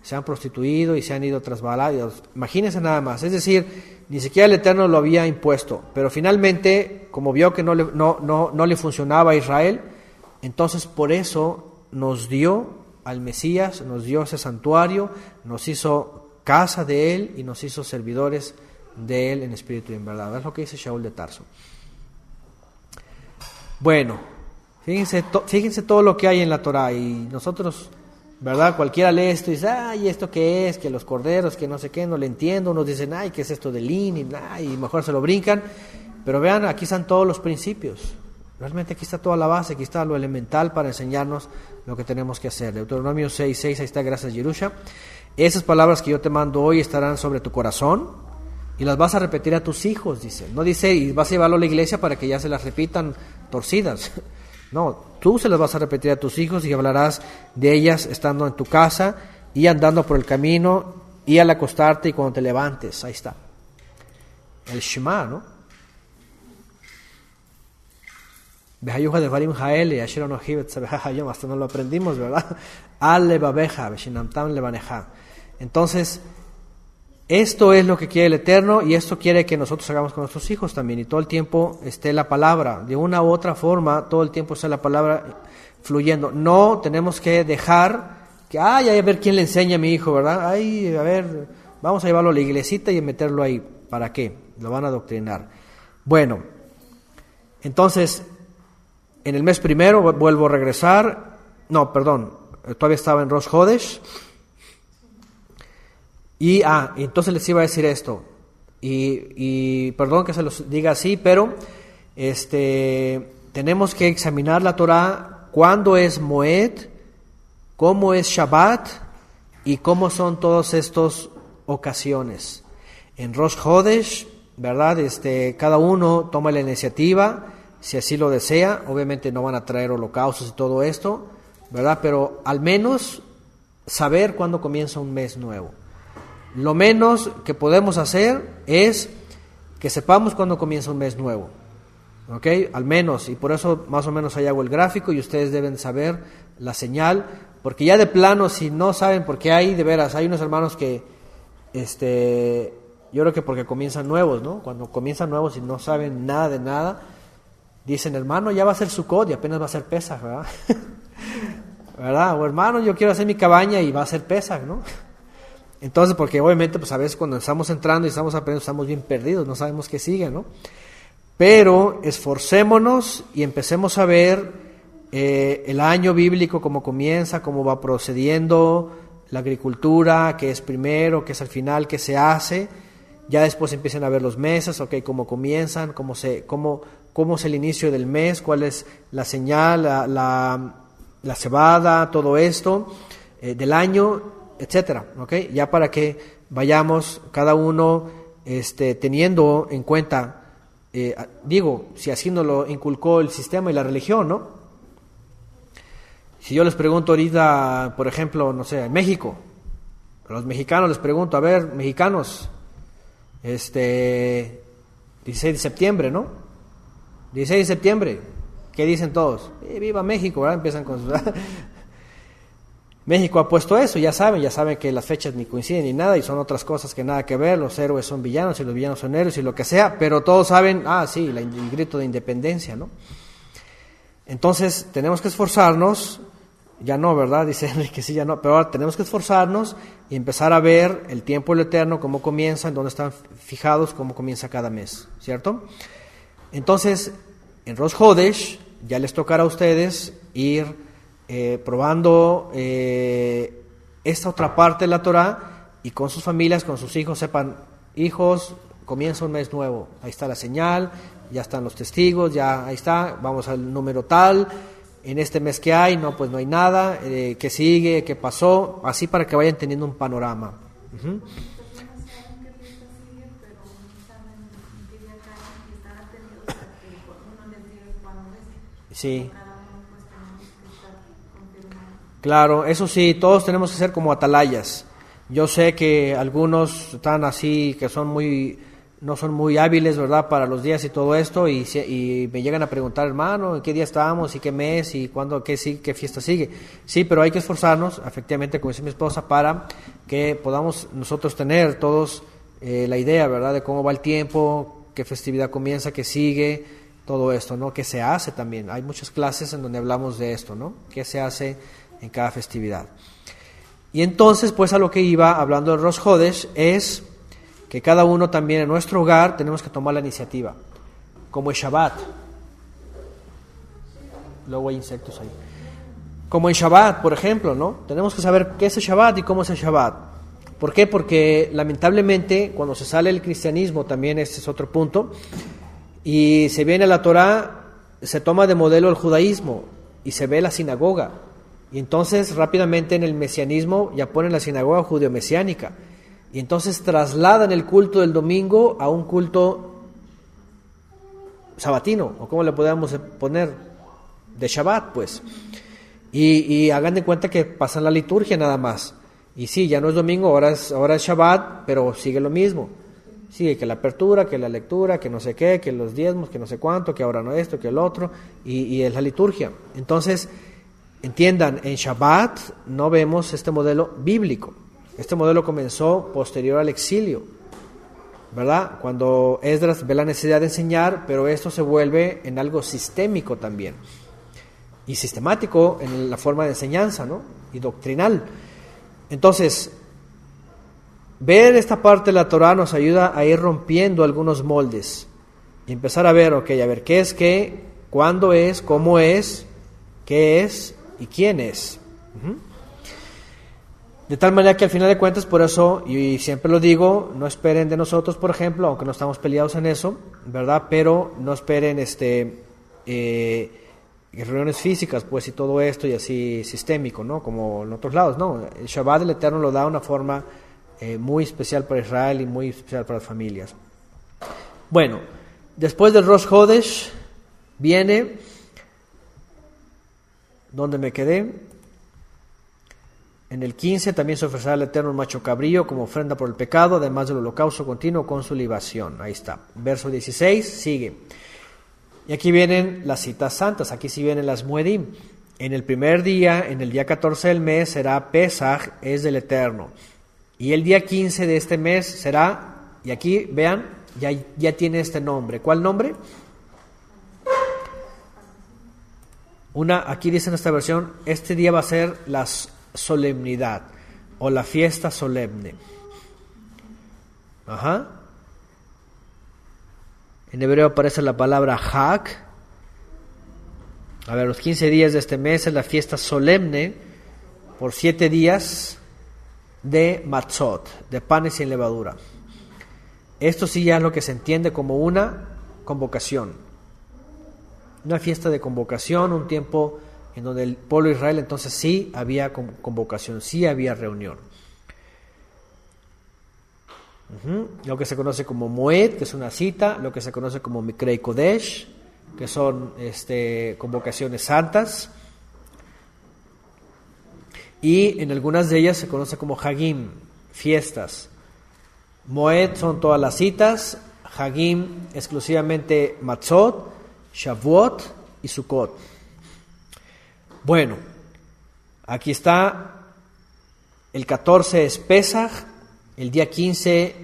Se han prostituido y se han ido trasvalados. Imagínense nada más. Es decir, ni siquiera el Eterno lo había impuesto. Pero finalmente, como vio que no le funcionaba a Israel, Entonces por eso nos dio al Mesías, nos dio ese santuario, nos hizo casa de Él y nos hizo servidores de Él en espíritu y en verdad. Es lo que dice Shaul de Tarso. Bueno, fíjense todo lo que hay en la Torah, y nosotros, ¿verdad? Cualquiera lee esto y dice, ay, ¿esto qué es? Que los corderos, que no sé qué, no le entiendo. Unos dicen, ay, ¿qué es esto de Lin? Y mejor se lo brincan. Pero vean, aquí están todos los principios. Realmente aquí está toda la base, aquí está lo elemental para enseñarnos lo que tenemos que hacer. Deuteronomio 6:6, ahí está, gracias Yerusha. Esas palabras que yo te mando hoy estarán sobre tu corazón y las vas a repetir a tus hijos, dice. No dice, y vas a llevarlo a la iglesia para que ya se las repitan torcidas. No, tú se las vas a repetir a tus hijos y hablarás de ellas estando en tu casa y andando por el camino y al acostarte y cuando te levantes. Ahí está. El Shema, ¿no? Hasta no lo aprendimos, ¿verdad? Entonces, esto es lo que quiere el Eterno y esto quiere que nosotros hagamos con nuestros hijos también, y todo el tiempo esté la palabra, de una u otra forma, todo el tiempo esté la palabra fluyendo. No tenemos que dejar que, a ver quién le enseña a mi hijo, ¿verdad? Ay, a ver, vamos a llevarlo a la iglesita y meterlo ahí. ¿Para qué? Lo van a adoctrinar. Bueno, entonces, en el mes primero vuelvo a regresar. No, perdón, todavía estaba en Rosh Hodesh. Y entonces les iba a decir esto. Y perdón que se los diga así, pero tenemos que examinar la Torah, cuándo es Moed, cómo es Shabbat y cómo son todas estas ocasiones. En Rosh Hodesh, ¿verdad? Cada uno toma la iniciativa, si así lo desea. Obviamente no van a traer holocaustos y todo esto, ¿verdad? Pero al menos saber cuándo comienza un mes nuevo. Lo menos que podemos hacer es que sepamos cuándo comienza un mes nuevo, ¿ok? Al menos, y por eso más o menos ahí hago el gráfico y ustedes deben saber la señal, porque ya de plano, si no saben, porque hay de veras, hay unos hermanos que, yo creo que porque comienzan nuevos, ¿no? Cuando comienzan nuevos y no saben nada de nada, dicen, hermano, ya va a ser Sukkot y apenas va a ser Pesaj, ¿verdad? ¿Verdad? O hermano, yo quiero hacer mi cabaña y va a ser Pesaj, ¿no? Entonces, porque obviamente, pues a veces cuando estamos entrando y estamos aprendiendo, estamos bien perdidos, no sabemos qué sigue, ¿no? Pero esforcémonos y empecemos a ver el año bíblico, cómo comienza, cómo va procediendo la agricultura, qué es primero, qué es al final, qué se hace. Ya después empiezan a ver los meses, ok, cómo comienzan, cómo es el inicio del mes, cuál es la señal, la cebada, todo esto del año, etcétera, ¿okay? Ya para que vayamos cada uno teniendo en cuenta, si así nos lo inculcó el sistema y la religión, ¿no? Si yo les pregunto ahorita, por ejemplo, no sé, en México, a los mexicanos les pregunto, a ver, mexicanos, 16 de septiembre, ¿no? 16 de septiembre, ¿qué dicen todos? ¡Viva México!, ¿verdad? Empiezan con su... México ha puesto eso, ya saben que las fechas ni coinciden ni nada y son otras cosas que nada que ver, los héroes son villanos y los villanos son héroes y lo que sea, pero todos saben, sí, el grito de independencia, ¿no? Entonces tenemos que esforzarnos, ya no, ¿verdad? Dice Enrique, sí, ya no, pero ahora tenemos que esforzarnos y empezar a ver el tiempo del Eterno, cómo comienza, en dónde están fijados, cómo comienza cada mes, ¿cierto? Entonces, en Rosh Hodesh ya les tocará a ustedes ir probando esta otra parte de la Torah y con sus familias, con sus hijos, sepan, hijos, comienza un mes nuevo, ahí está la señal, ya están los testigos, ya ahí está, vamos al número tal, en este mes que hay, no, pues no hay nada, qué sigue, qué pasó, así para que vayan teniendo un panorama. Uh-huh. Sí. Claro, eso sí, todos tenemos que ser como atalayas. Yo sé que algunos están así, que no son muy hábiles, ¿verdad?, para los días y todo esto, y me llegan a preguntar, hermano, ¿en qué día estamos? ¿Y qué mes? ¿Y cuándo? ¿Qué fiesta sigue? Sí, pero hay que esforzarnos, efectivamente, como dice mi esposa, para que podamos nosotros tener todos la idea, ¿verdad?, de cómo va el tiempo, qué festividad comienza, qué sigue, todo esto, ¿no? ¿Qué se hace también? Hay muchas clases en donde hablamos de esto, ¿no? ¿Qué se hace en cada festividad? Y entonces, pues a lo que iba hablando del Rosh Hodesh es que cada uno también en nuestro hogar tenemos que tomar la iniciativa, como el Shabbat. Luego hay insectos ahí. Como en Shabbat, por ejemplo, ¿no? Tenemos que saber qué es el Shabbat y cómo es el Shabbat. ¿Por qué? Porque lamentablemente cuando se sale el cristianismo, también este es otro punto, y se viene a la Torá, se toma de modelo el judaísmo y se ve la sinagoga. Y entonces rápidamente en el mesianismo ya ponen la sinagoga judeo-mesiánica. Y entonces trasladan el culto del domingo a un culto sabatino, o como le podemos poner, de Shabbat, pues. Y hagan de cuenta que pasan la liturgia nada más. Y sí, ya no es domingo, ahora es Shabbat, pero sigue lo mismo. Sigue que la apertura, que la lectura, que no sé qué, que los diezmos, que no sé cuánto, que ahora no esto, que el otro, y es la liturgia. Entonces, entiendan, en Shabbat no vemos este modelo bíblico. Este modelo comenzó posterior al exilio, ¿verdad? Cuando Esdras ve la necesidad de enseñar, pero esto se vuelve en algo sistémico también. Y sistemático en la forma de enseñanza, ¿no? Y doctrinal. Entonces, ver esta parte de la Torá nos ayuda a ir rompiendo algunos moldes y empezar a ver, qué es qué, cuándo es, cómo es, qué es y quién es. De tal manera que al final de cuentas, por eso, y siempre lo digo, no esperen de nosotros, por ejemplo, aunque no estamos peleados en eso, ¿verdad? Pero no esperen reuniones físicas, pues, y todo esto, y así sistémico, ¿no? Como en otros lados, ¿no? El Shabbat del Eterno lo da de una forma muy especial para Israel y muy especial para las familias. Bueno, después del Rosh Hodesh viene, ¿dónde me quedé? En el 15 también se ofrecerá al Eterno un macho cabrío como ofrenda por el pecado, además del holocausto continuo con su libación. Ahí está. Verso 16, sigue. Y aquí vienen las citas santas, aquí sí vienen las Moedim. En el primer día, en el día 14 del mes, será Pesaj, es del Eterno. Y el día 15 de este mes será, y aquí vean, ya tiene este nombre. ¿Cuál nombre? Aquí dice en esta versión, este día va a ser la solemnidad o la fiesta solemne. Ajá. En hebreo aparece la palabra Hag. A ver, los 15 días de este mes es la fiesta solemne por 7 días de matzot, de panes sin levadura. Esto sí ya es lo que se entiende como una convocación. Una fiesta de convocación, un tiempo en donde el pueblo de Israel entonces sí había convocación, sí había reunión. Lo que se conoce como Moed, que es una cita, lo que se conoce como Mikrei Kodesh, que son convocaciones santas, y en algunas de ellas se conoce como Hagim, fiestas. Moed son todas las citas, Hagim exclusivamente Matzot, Shavuot y Sukkot. Bueno, aquí está, el 14 es Pesaj, el día 15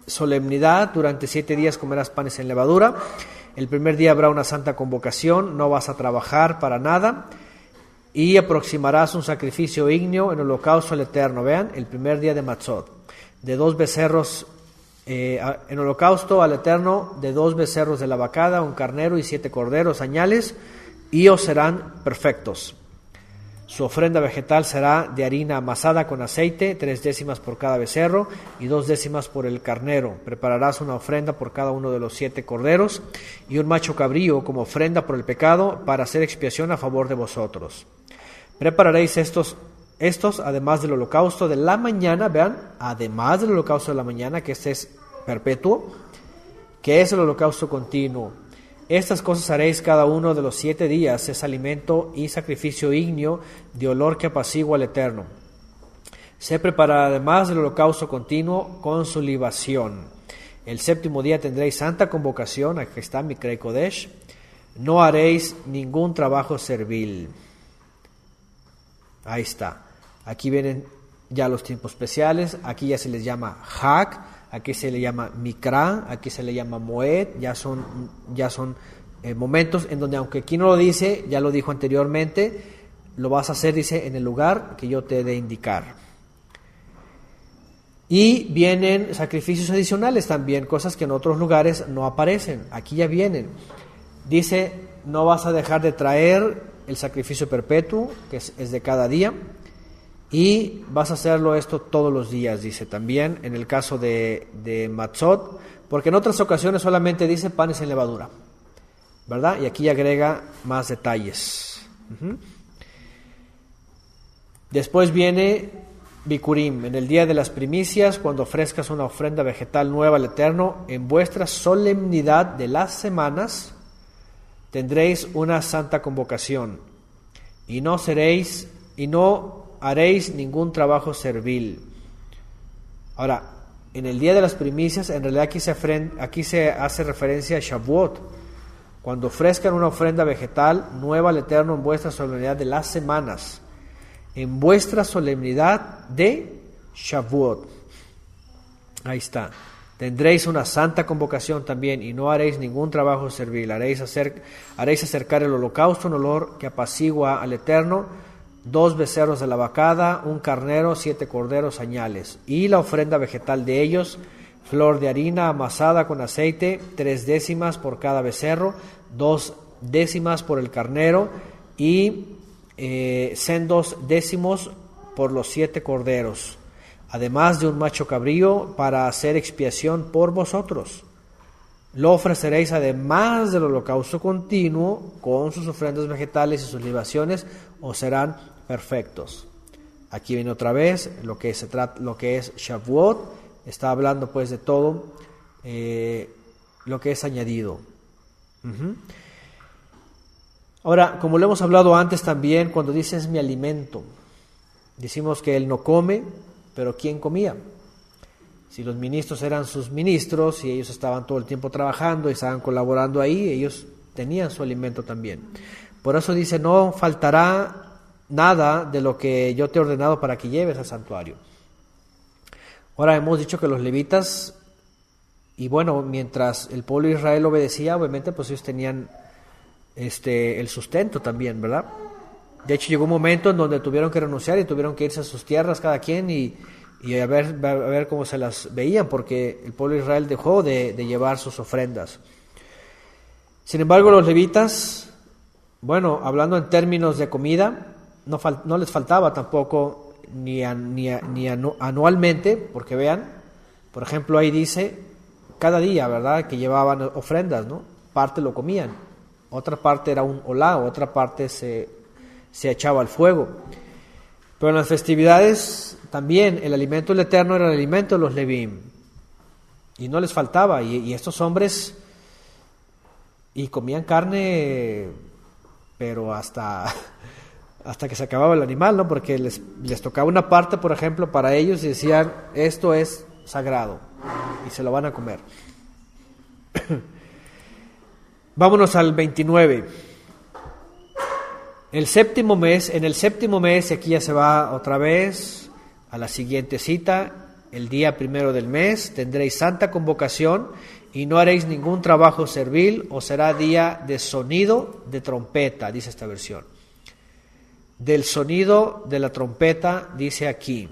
solemnidad, durante 7 días comerás panes sin levadura, el primer día habrá una santa convocación, no vas a trabajar para nada, y aproximarás un sacrificio ígneo en holocausto al Eterno, vean, el primer día de Matzot, de 2 becerros, en holocausto al Eterno, de 2 becerros de la vacada, un carnero y 7 corderos añales, y os serán perfectos. Su ofrenda vegetal será de harina amasada con aceite, 3 décimas por cada becerro y 2 décimas por el carnero. Prepararás una ofrenda por cada uno de los 7 corderos y un macho cabrío como ofrenda por el pecado para hacer expiación a favor de vosotros. Prepararéis estos además del holocausto de la mañana, vean, además del holocausto de la mañana, que este es perpetuo, que es el holocausto continuo. Estas cosas haréis cada uno de los 7 días, es alimento y sacrificio ígneo de olor que apacigua al Eterno. Se preparará además del holocausto continuo con su libación. El 7º día tendréis santa convocación, aquí está Mikrei Kodesh, no haréis ningún trabajo servil. Ahí está. Aquí vienen ya los tiempos especiales, aquí ya se les llama Hag, aquí se le llama Mikra, aquí se le llama Moed, ya son momentos en donde, aunque aquí no lo dice, ya lo dijo anteriormente, lo vas a hacer, dice, en el lugar que yo te he de indicar. Y vienen sacrificios adicionales también, cosas que en otros lugares no aparecen, aquí ya vienen. Dice, no vas a dejar de traer el sacrificio perpetuo, que es de cada día, y vas a hacerlo esto todos los días, dice también, en el caso de Matzot, porque en otras ocasiones solamente dice panes sin levadura, ¿verdad? Y aquí agrega más detalles. Después viene Bikurim, en el día de las primicias, cuando ofrezcas una ofrenda vegetal nueva al Eterno, en vuestra solemnidad de las semanas, tendréis una santa convocación, y no haréis ningún trabajo servil. Ahora, en el día de las primicias, en realidad aquí se hace referencia a Shavuot, cuando ofrezcan una ofrenda vegetal nueva al Eterno en vuestra solemnidad de las semanas, en vuestra solemnidad de Shavuot. Ahí está. Tendréis una santa convocación también, y no haréis ningún trabajo servil. Haréis acercar el holocausto, un olor que apacigua al Eterno, 2 becerros de la vacada, un carnero, 7 corderos añales, y la ofrenda vegetal de ellos, flor de harina amasada con aceite, 3 décimas por cada becerro, 2 décimas por el carnero, y sendos décimos por los 7 corderos, además de un macho cabrío para hacer expiación por vosotros. Lo ofreceréis además del holocausto continuo con sus ofrendas vegetales y sus libaciones, os serán perfectos. Aquí viene otra vez lo que es Shavuot. Está hablando pues de todo lo que es añadido. Ahora, como lo hemos hablado antes también, cuando dice es mi alimento, decimos que él no come, pero ¿quién comía? Si los ministros eran sus ministros y ellos estaban todo el tiempo trabajando y estaban colaborando ahí, ellos tenían su alimento también. Por eso dice, no faltará nada de lo que yo te he ordenado para que lleves al santuario. Ahora hemos dicho que los levitas, y bueno, mientras el pueblo de Israel obedecía, obviamente pues ellos tenían el sustento también, ¿verdad? De hecho llegó un momento en donde tuvieron que renunciar y tuvieron que irse a sus tierras cada quien y a ver cómo se las veían, porque el pueblo de Israel dejó de llevar sus ofrendas. Sin embargo, los levitas, bueno, hablando en términos de comida, no les faltaba tampoco ni anualmente, porque vean, por ejemplo, ahí dice cada día, ¿verdad?, que llevaban ofrendas, ¿no? Parte lo comían, otra parte era un olá, otra parte se echaba al fuego. Pero en las festividades también el alimento del Eterno era el alimento de los Levín, y no les faltaba, y estos hombres y comían carne, pero hasta que se acababa el animal, ¿no? Porque les tocaba una parte, por ejemplo, para ellos, y decían, esto es sagrado, y se lo van a comer. Vámonos al 29. En el séptimo mes, y aquí ya se va otra vez a la siguiente cita, el día 1 del mes, tendréis santa convocación, y no haréis ningún trabajo servil, o será día de sonido de trompeta, dice esta versión. Del sonido de la trompeta, dice aquí.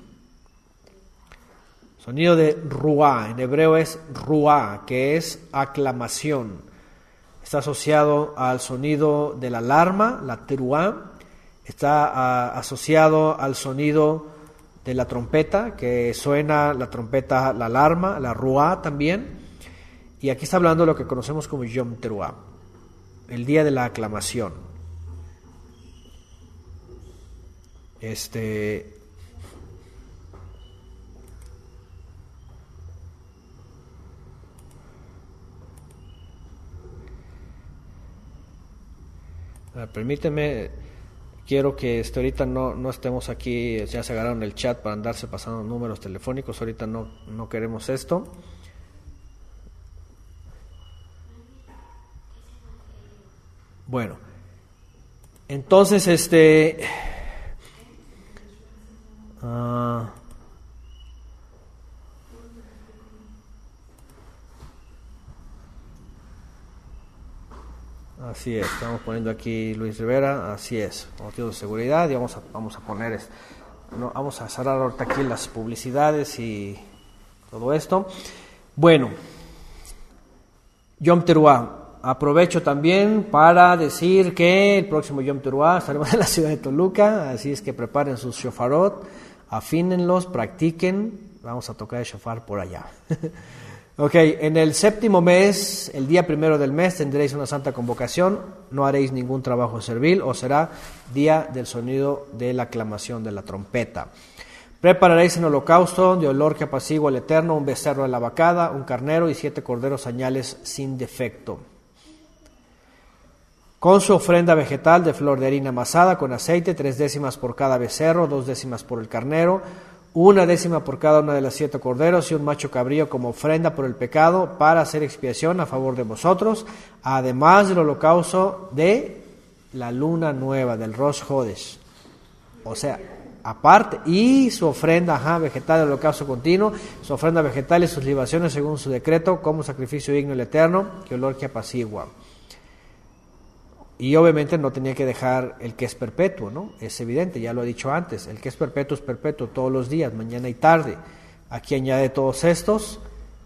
Sonido de ruá, en hebreo es ruá, que es aclamación. Está asociado al sonido de la alarma, la teruá. Está asociado al sonido de la trompeta, que suena la trompeta, la alarma, la ruá también. Y aquí está hablando de lo que conocemos como Yom Teruá, el día de la aclamación. Permíteme, quiero que ahorita no estemos aquí, ya se agarraron el chat para andarse pasando números telefónicos, ahorita no queremos esto. Bueno, entonces Así es, estamos poniendo aquí Luis Rivera, así es, motivos de seguridad, y vamos a poner, vamos a cerrar ahorita aquí las publicidades y todo esto. Bueno, Yom Teruah. Aprovecho también para decir que el próximo Yom Teruah estaremos en la ciudad de Toluca, así es que preparen sus shofarot, afínenlos, practiquen, vamos a tocar el shofar por allá. Ok, en el séptimo mes, el día primero del mes, tendréis una santa convocación, no haréis ningún trabajo servil, o será día del sonido de la aclamación de la trompeta. Prepararéis en holocausto de olor que apacigua al Eterno, un becerro de la vacada, un carnero y 7 corderos añales sin defecto. Con su ofrenda vegetal de flor de harina amasada con aceite, 3 décimas por cada becerro, 2 décimas por el carnero, 1 décima por cada una de las 7 corderos y un macho cabrío como ofrenda por el pecado para hacer expiación a favor de vosotros, además del holocausto de la luna nueva, del Rosh Hodesh. O sea, aparte, y su ofrenda vegetal de holocausto continuo, su ofrenda vegetal y sus libaciones según su decreto, como sacrificio digno al Eterno, que olor que apacigua. Y obviamente no tenía que dejar el que es perpetuo, ¿no? Es evidente, ya lo he dicho antes, el que es perpetuo todos los días, mañana y tarde. Aquí añade todos estos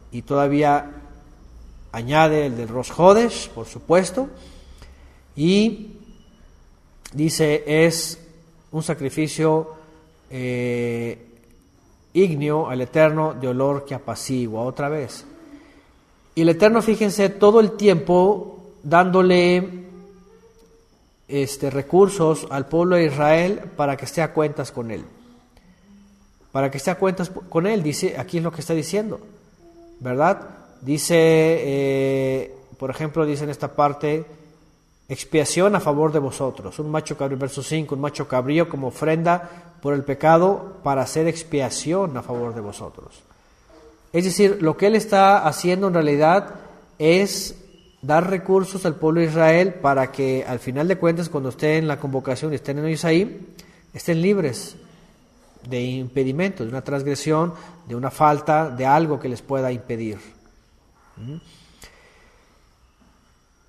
y todavía añade el del Rosh Hodesh, por supuesto, y dice es un sacrificio ígneo al Eterno de olor que apacigua, otra vez. Y el Eterno, fíjense, todo el tiempo dándole recursos al pueblo de Israel para que esté a cuentas con él. Para que esté a cuentas con él, dice, aquí es lo que está diciendo, ¿verdad? Dice, por ejemplo, dice en esta parte, expiación a favor de vosotros, un macho cabrío, verso 5, un macho cabrío como ofrenda por el pecado para hacer expiación a favor de vosotros. Es decir, lo que él está haciendo en realidad es dar recursos al pueblo de Israel para que al final de cuentas, cuando estén en la convocación y estén ellos ahí, estén libres de impedimento, de una transgresión, de una falta, de algo que les pueda impedir.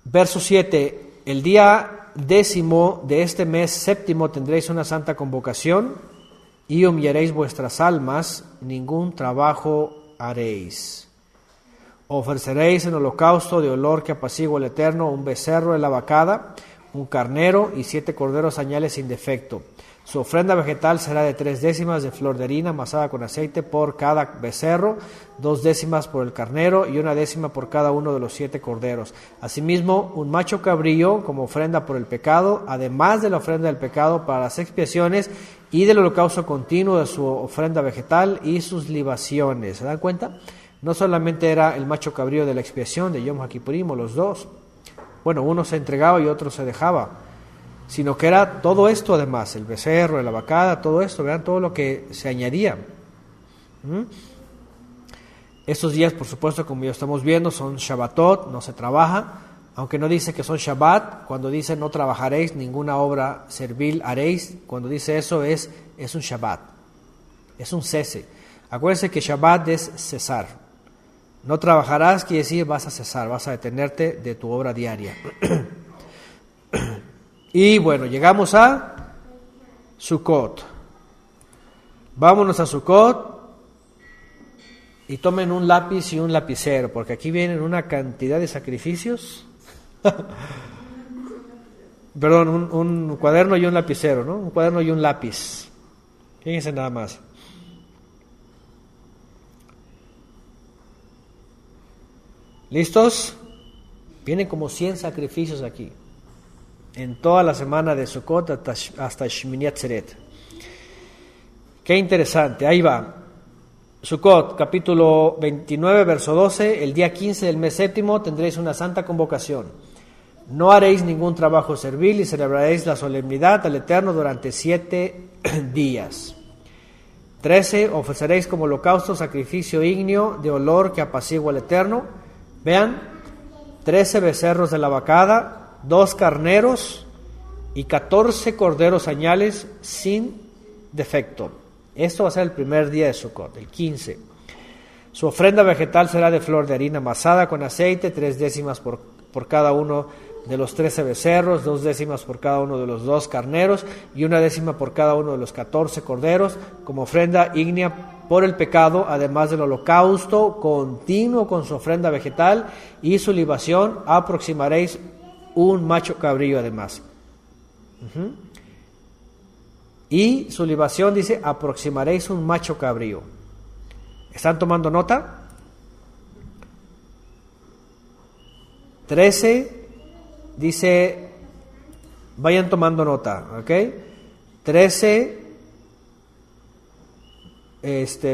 Verso 7, el día 10º de este mes séptimo tendréis una santa convocación y humillaréis vuestras almas, ningún trabajo haréis. Ofreceréis en holocausto de olor que apacigua el Eterno un becerro de la vacada, un carnero y 7 corderos añales sin defecto. Su ofrenda vegetal será de 3 décimas de flor de harina amasada con aceite por cada becerro, 2 décimas por el carnero y 1 décima por cada uno de los 7 corderos. Asimismo, un macho cabrío como ofrenda por el pecado, además de la ofrenda del pecado para las expiaciones y del holocausto continuo de su ofrenda vegetal y sus libaciones. ¿Se dan cuenta? No solamente era el macho cabrío de la expiación de Yom HaKippurim, los dos. Bueno, uno se entregaba y otro se dejaba. Sino que era todo esto además, el becerro, la vacada, todo esto, vean todo lo que se añadía. Estos días, por supuesto, como ya estamos viendo, son Shabbatot, no se trabaja, aunque no dice que son Shabbat, cuando dice no trabajaréis, ninguna obra servil haréis, cuando dice eso es un Shabbat, es un cese. Acuérdense que Shabbat es cesar. No trabajarás quiere decir vas a cesar, vas a detenerte de tu obra diaria. Y bueno, llegamos a Sukkot. Vámonos a Sukkot y tomen un lápiz y un lapicero, porque aquí vienen una cantidad de sacrificios. Perdón, un cuaderno y un lapicero, ¿no? Un cuaderno y un lápiz. Fíjense nada más. ¿Listos? Vienen como 100 sacrificios aquí. En toda la semana de Sukkot hasta Shmini Atzeret. Qué interesante, ahí va. Sukkot, capítulo 29, verso 12, el día 15 del mes séptimo tendréis una santa convocación. No haréis ningún trabajo servil y celebraréis la solemnidad al Eterno durante 7 días. 13, ofreceréis como holocausto sacrificio ígneo de olor que apacigua al Eterno. Vean, 13 becerros de la vacada, 2 carneros y 14 corderos añales sin defecto. Esto va a ser el primer día de Sukkot, el 15. Su ofrenda vegetal será de flor de harina amasada con aceite, 3 décimas por cada uno de los 13 becerros, 2 décimas por cada uno de los 2 carneros y 1 décima por cada uno de los 14 corderos, como ofrenda ígnea por el pecado, además del holocausto continuo con su ofrenda vegetal y su libación. Aproximaréis un macho cabrío además. Y su libación dice, aproximaréis un macho cabrío. ¿Están tomando nota? 13 dice, vayan tomando nota, ¿ok? 13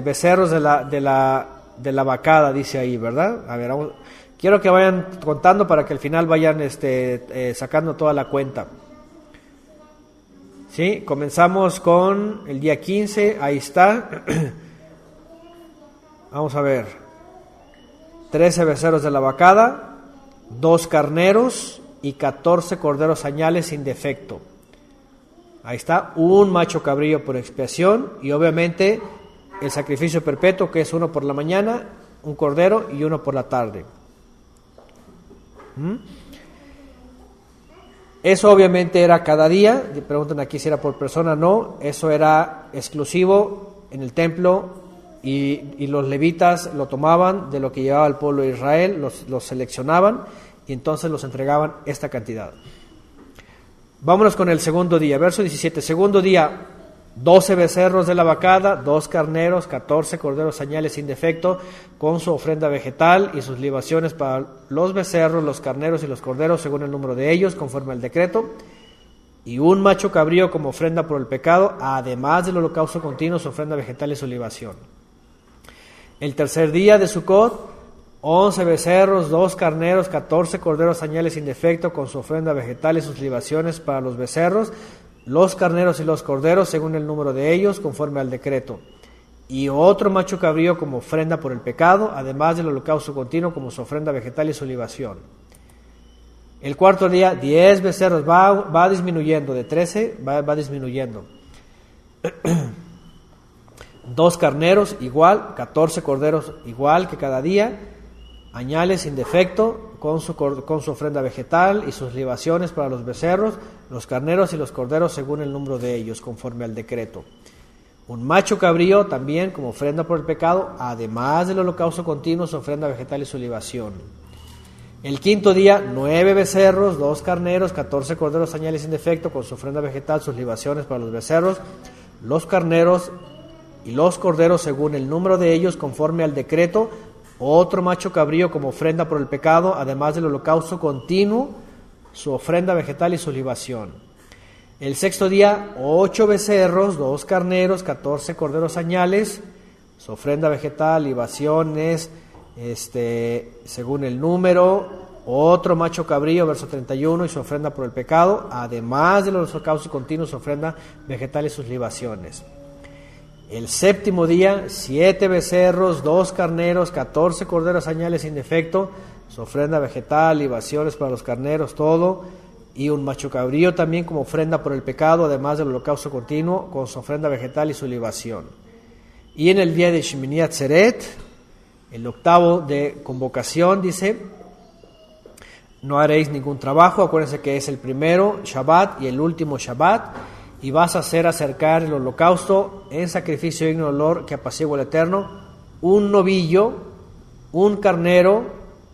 becerros de la vacada, dice ahí, ¿verdad? A ver, quiero que vayan contando para que al final vayan sacando toda la cuenta. ¿Sí? Comenzamos con el día 15, ahí está. Vamos a ver. 13 becerros de la vacada, 2 carneros y 14 corderos añales sin defecto. Ahí está, un macho cabrío por expiación y obviamente el sacrificio perpetuo, que es uno por la mañana, un cordero y uno por la tarde. Eso obviamente era cada día. Preguntan aquí si era por persona. No, eso era exclusivo en el templo y los levitas lo tomaban de lo que llevaba el pueblo de Israel, los seleccionaban y entonces los entregaban esta cantidad. Vámonos con el segundo día, verso 17. Segundo día, 12 becerros de la vacada, 2 carneros, 14 corderos añales sin defecto, con su ofrenda vegetal y sus libaciones para los becerros, los carneros y los corderos, según el número de ellos, conforme al decreto, y un macho cabrío como ofrenda por el pecado, además del holocausto continuo, su ofrenda vegetal y su libación. El tercer día de Sucot, 11 becerros, 2 carneros, 14 corderos añales sin defecto, con su ofrenda vegetal y sus libaciones para los becerros, los carneros y los corderos, según el número de ellos, conforme al decreto. Y otro macho cabrío como ofrenda por el pecado, además del holocausto continuo como su ofrenda vegetal y su libación. El cuarto día, 10 becerros, va disminuyendo, de 13 va disminuyendo. 2 carneros, igual, 14 corderos, igual que cada día, añales sin defecto, con su ofrenda vegetal y sus libaciones para los becerros, los carneros y los corderos según el número de ellos, conforme al decreto. Un macho cabrío también como ofrenda por el pecado, además del holocausto continuo, su ofrenda vegetal y su libación. El quinto día, 9 becerros, 2 carneros, 14 corderos añales sin defecto, con su ofrenda vegetal, sus libaciones para los becerros, los carneros y los corderos según el número de ellos, conforme al decreto. Otro macho cabrío como ofrenda por el pecado, además del holocausto continuo, su ofrenda vegetal y su libación. El sexto día, 8 becerros, 2 carneros, 14 corderos añales, su ofrenda vegetal, libaciones, según el número. Otro macho cabrío, verso 31, y su ofrenda por el pecado, además del holocausto continuo, su ofrenda vegetal y sus libaciones. El séptimo día, 7 becerros, 2 carneros, 14 corderos añales sin defecto, su ofrenda vegetal, libaciones para los carneros, todo, y un macho cabrío también como ofrenda por el pecado, además del holocausto continuo, con su ofrenda vegetal y su libación. Y en el día de Shemini Atzeret, el octavo de convocación, dice, no haréis ningún trabajo, acuérdense que es el primero Shabbat y el último Shabbat, y vas a hacer acercar el holocausto en sacrificio digno de olor que apacigua el Eterno, un novillo, un carnero,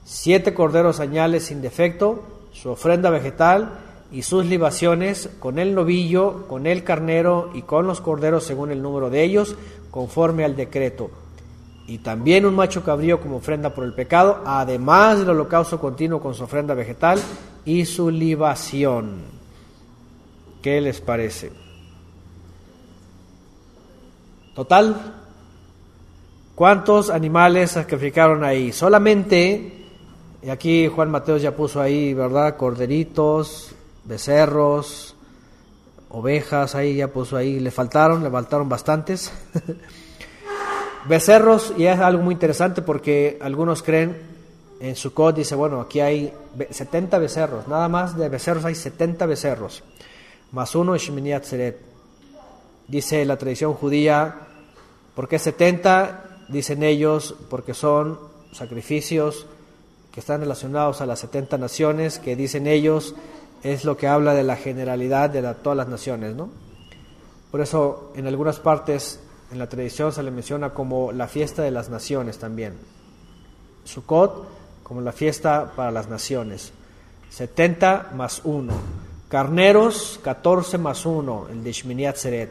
7 corderos añales sin defecto, su ofrenda vegetal y sus libaciones con el novillo, con el carnero y con los corderos según el número de ellos, conforme al decreto. Y también un macho cabrío como ofrenda por el pecado, además del holocausto continuo con su ofrenda vegetal y su libación. ¿Qué les parece? Total, ¿cuántos animales sacrificaron ahí? Solamente, y aquí Juan Mateos ya puso ahí, ¿verdad? Corderitos, becerros, ovejas, ahí ya puso ahí, le faltaron bastantes. Becerros, y es algo muy interesante porque algunos creen, en Sukkot dice, bueno, aquí hay 70 becerros, nada más de becerros hay 70 becerros. Más uno es Shemini Atzeret. Dice la tradición judía, ¿por qué 70? Dicen ellos, porque son sacrificios que están relacionados a las 70 naciones, que dicen ellos es lo que habla de la generalidad de todas las naciones, ¿no? Por eso en algunas partes en la tradición se le menciona como la fiesta de las naciones también. Sukkot como la fiesta para las naciones. 70 más 1. Carneros 14 más 1, el de Shmini Atzeret.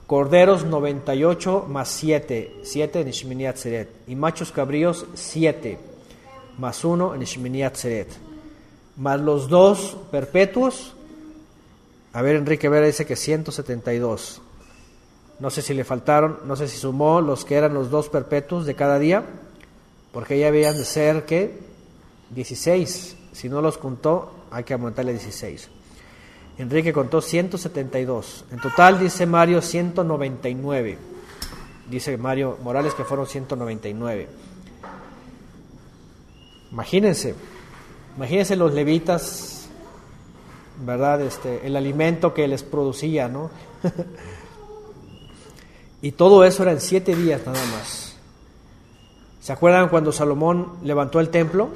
Corderos 98 más 7, 7 en Shmini Atzeret. Y machos cabríos 7 más 1 en Shmini Atzeret. Más los 2 perpetuos. A ver, Enrique Vera dice que 172. No sé si le faltaron, no sé si sumó los que eran los 2 perpetuos de cada día, porque ya habían de ser, ¿qué? 16. Si no los contó, hay que aumentarle 16. Enrique contó 172. En total, dice Mario, 199. Dice Mario Morales que fueron 199. Imagínense los levitas, ¿verdad? El alimento que les producía, ¿no? Y todo eso era en 7 días nada más. ¿Se acuerdan cuando Salomón levantó el templo?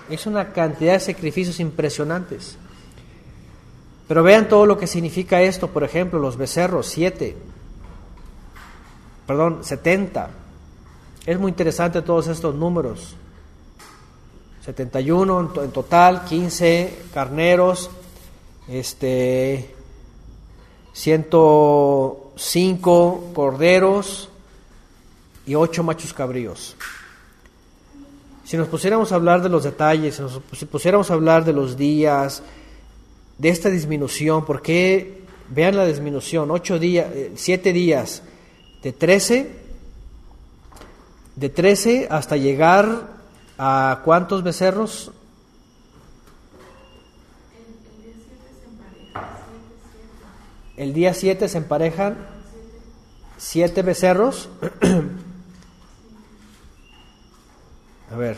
Es una cantidad de sacrificios impresionantes. Pero vean todo lo que significa esto. Por ejemplo, los becerros, 70. Es muy interesante todos estos números. 71 en total, 15 carneros, 105 corderos y 8 machos cabríos. Si nos pusiéramos a hablar de los detalles, si nos pusiéramos a hablar de los días, de esta disminución, porque vean la disminución, 7 días, de 13 hasta llegar a ¿cuántos becerros? El día 7 se emparejan 7 becerros. A ver.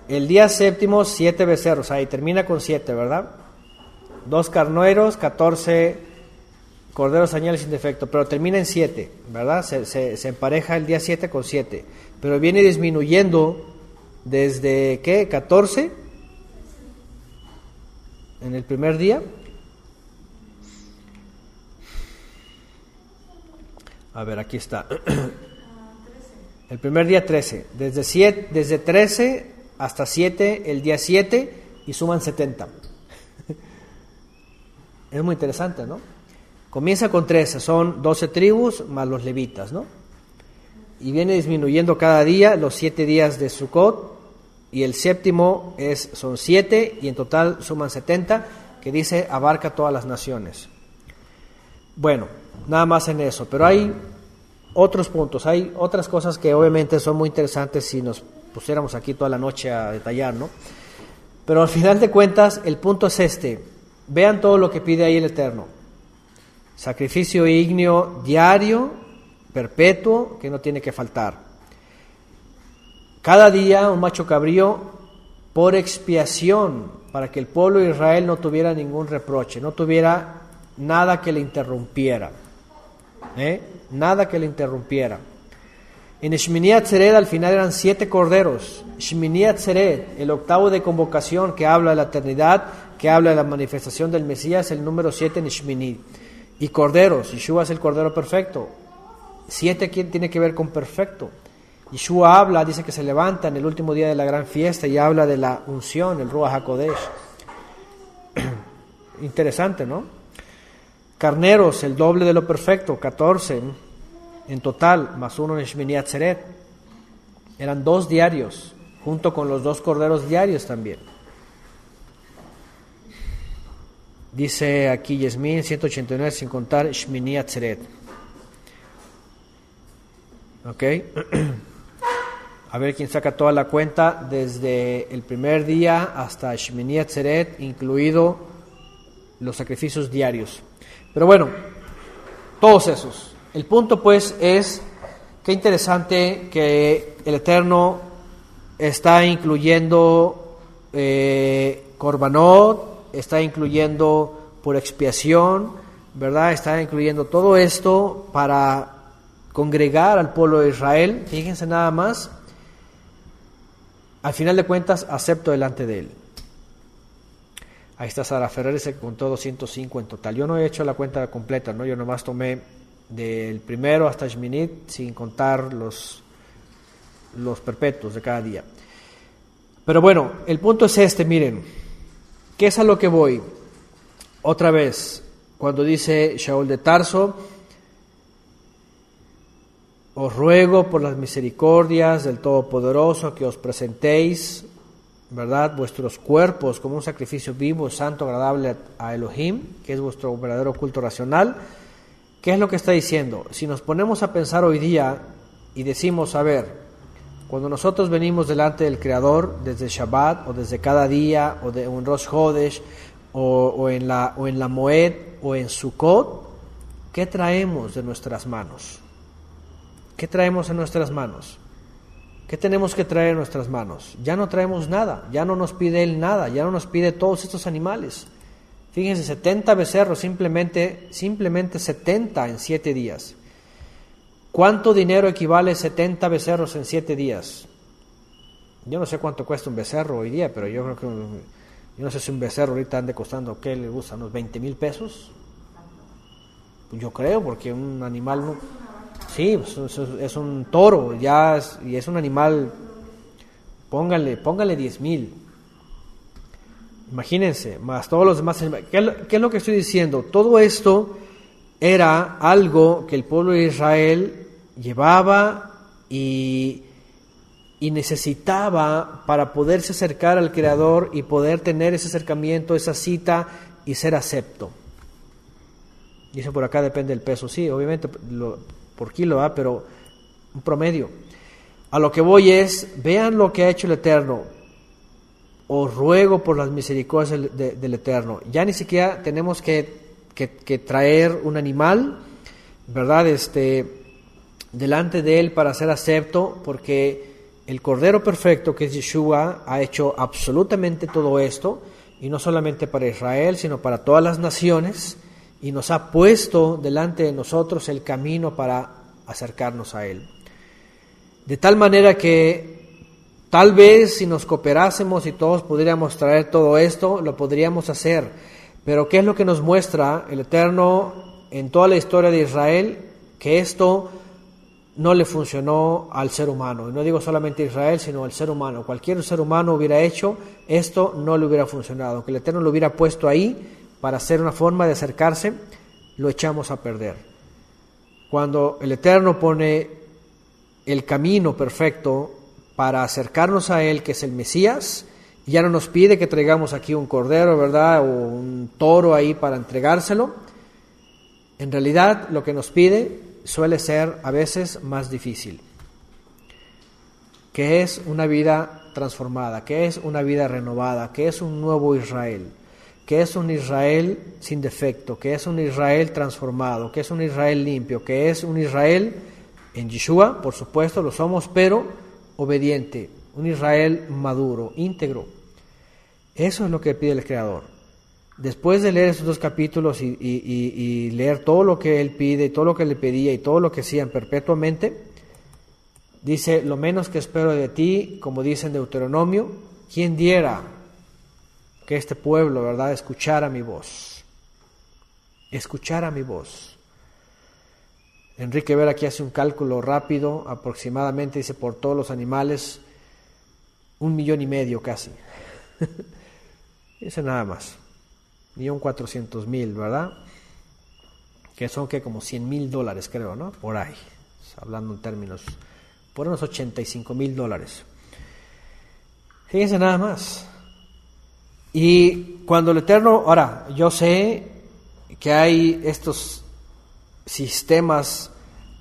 El día séptimo, 7 becerros. Ahí termina con 7, ¿verdad? 2 carneros, 14 corderos añales sin defecto. Pero termina en 7, ¿verdad? Se empareja el día 7 con 7. Pero viene disminuyendo desde, ¿qué? 14 en el primer día. A ver, aquí está. El primer día 13. Desde 13 hasta 7, el día 7, y suman 70. Es muy interesante, ¿no? Comienza con 13, son 12 tribus más los levitas, ¿no? Y viene disminuyendo cada día los 7 días de Sukkot, y el séptimo son 7, y en total suman 70, que dice abarca todas las naciones. Bueno, nada más en eso, pero hay otros puntos, hay otras cosas que obviamente son muy interesantes si nos pusiéramos aquí toda la noche a detallar, ¿no? Pero al final de cuentas, el punto es vean todo lo que pide ahí el Eterno: sacrificio ígneo diario, perpetuo, que no tiene que faltar. Cada día un macho cabrío por expiación, para que el pueblo de Israel no tuviera ningún reproche, no tuviera nada que le interrumpiera. Nada que le interrumpiera. En Shmini Atzeret al final eran 7 corderos. Shmini Atzeret, el octavo de convocación que habla de la eternidad, que habla de la manifestación del Mesías, el número 7 en Shmini. Y corderos, Yeshua es el cordero perfecto. 7 tiene que ver con perfecto. Yeshua habla, dice que se levanta en el último día de la gran fiesta y habla de la unción, el Ruach HaKodesh. Interesante, ¿no? Carneros, el doble de lo perfecto, 14 en total, más 1 en Shmini Atzeret. Eran 2 diarios, junto con los 2 corderos diarios también. Dice aquí Yesmin, 189 sin contar Shmini Atzeret. ¿Ok? A ver quién saca toda la cuenta desde el primer día hasta Shmini Atzeret, incluido los sacrificios diarios. Pero bueno, todos esos. El punto pues es, qué interesante que el Eterno está incluyendo Korbanot, está incluyendo por expiación, ¿verdad? Está incluyendo todo esto para congregar al pueblo de Israel, fíjense nada más, al final de cuentas acepto delante de él. Ahí está Sara Ferrer, se contó 205 en total. Yo no he hecho la cuenta completa, ¿no? Yo nomás tomé del primero hasta Shminit sin contar los perpetuos de cada día. Pero bueno, el punto es este, miren, ¿qué es a lo que voy? Otra vez, cuando dice Shaul de Tarso, os ruego por las misericordias del Todopoderoso que os presentéis, ¿verdad?, vuestros cuerpos como un sacrificio vivo, santo, agradable a Elohim, que es vuestro verdadero culto racional. ¿Qué es lo que está diciendo? Si nos ponemos a pensar hoy día y decimos, a ver, cuando nosotros venimos delante del Creador, desde Shabbat, o desde cada día, o en Rosh Chodesh, o en la Moed, o en Sukkot, ¿qué traemos de nuestras manos? ¿Qué traemos en nuestras manos? ¿Qué tenemos que traer en nuestras manos? Ya no traemos nada, ya no nos pide Él nada, ya no nos pide todos estos animales. Fíjense, 70 becerros, simplemente 70 en 7 días. ¿Cuánto dinero equivale 70 becerros en 7 días? Yo no sé cuánto cuesta un becerro hoy día, pero yo creo que, yo no sé si un becerro ahorita ande costando, ¿qué le gusta? ¿Unos 20,000 pesos? Pues yo creo, porque un animal no... Sí, es un toro, y es un animal, póngale 10,000. Imagínense, más todos los demás. ¿Qué es lo que estoy diciendo? Todo esto era algo que el pueblo de Israel llevaba y necesitaba para poderse acercar al Creador y poder tener ese acercamiento, esa cita y ser acepto. Y eso por acá depende del peso, sí, obviamente por kilo, pero un promedio. A lo que voy es, vean lo que ha hecho el Eterno. Os ruego por las misericordias del Eterno. Ya ni siquiera tenemos que traer un animal, ¿verdad? Delante de Él para ser acepto, porque el Cordero Perfecto, que es Yeshua, ha hecho absolutamente todo esto, y no solamente para Israel, sino para todas las naciones, y nos ha puesto delante de nosotros el camino para acercarnos a Él. De tal manera que tal vez si nos cooperásemos y todos pudiéramos traer todo esto, lo podríamos hacer. Pero ¿qué es lo que nos muestra el Eterno en toda la historia de Israel? Que esto no le funcionó al ser humano. Y no digo solamente a Israel, sino al ser humano. Cualquier ser humano hubiera hecho esto, no le hubiera funcionado. Que el Eterno lo hubiera puesto ahí para hacer una forma de acercarse, lo echamos a perder. Cuando el Eterno pone el camino perfecto para acercarnos a Él, que es el Mesías, ya no nos pide que traigamos aquí un cordero, ¿verdad?, o un toro ahí para entregárselo. En realidad, lo que nos pide suele ser a veces más difícil, que es una vida transformada, que es una vida renovada, que es un nuevo Israel, que es un Israel sin defecto, que es un Israel transformado, que es un Israel limpio, que es un Israel en Yeshua, por supuesto, lo somos, pero obediente, un Israel maduro, íntegro. Eso es lo que pide el Creador. Después de leer esos 2 capítulos y leer todo lo que Él pide, todo lo que le pedía y todo lo que hacían perpetuamente, dice, lo menos que espero de ti, como dice en Deuteronomio, ¿quién diera que este pueblo, ¿verdad?, escuchara mi voz? Escuchara mi voz. Enrique Vera aquí hace un cálculo rápido, aproximadamente, dice, por todos los animales, 1,5 millones casi. Dice nada más. 1,400,000, ¿verdad? Que son como $100,000, creo, ¿no? Por ahí. Hablando en términos, por unos $85,000. Fíjense nada más. Y cuando el Eterno, ahora, yo sé que hay estos sistemas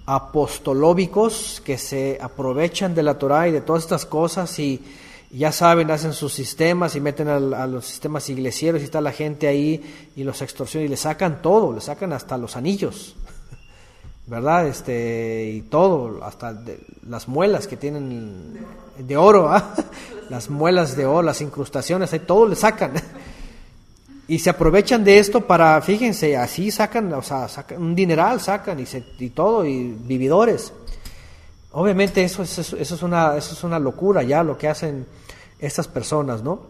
apostolóbicos que se aprovechan de la Torah y de todas estas cosas y ya saben, hacen sus sistemas y meten a los sistemas iglesieros y está la gente ahí y los extorsionan y le sacan todo, le sacan hasta los anillos, ¿verdad? Y todo, hasta las muelas que tienen de oro, ¿ah? Las muelas de oro, las incrustaciones, ahí todo le sacan. Y se aprovechan de esto para, fíjense, así sacan, o sea, sacan un dineral, sacan y todo, y vividores. Obviamente eso es una locura ya lo que hacen estas personas, ¿no?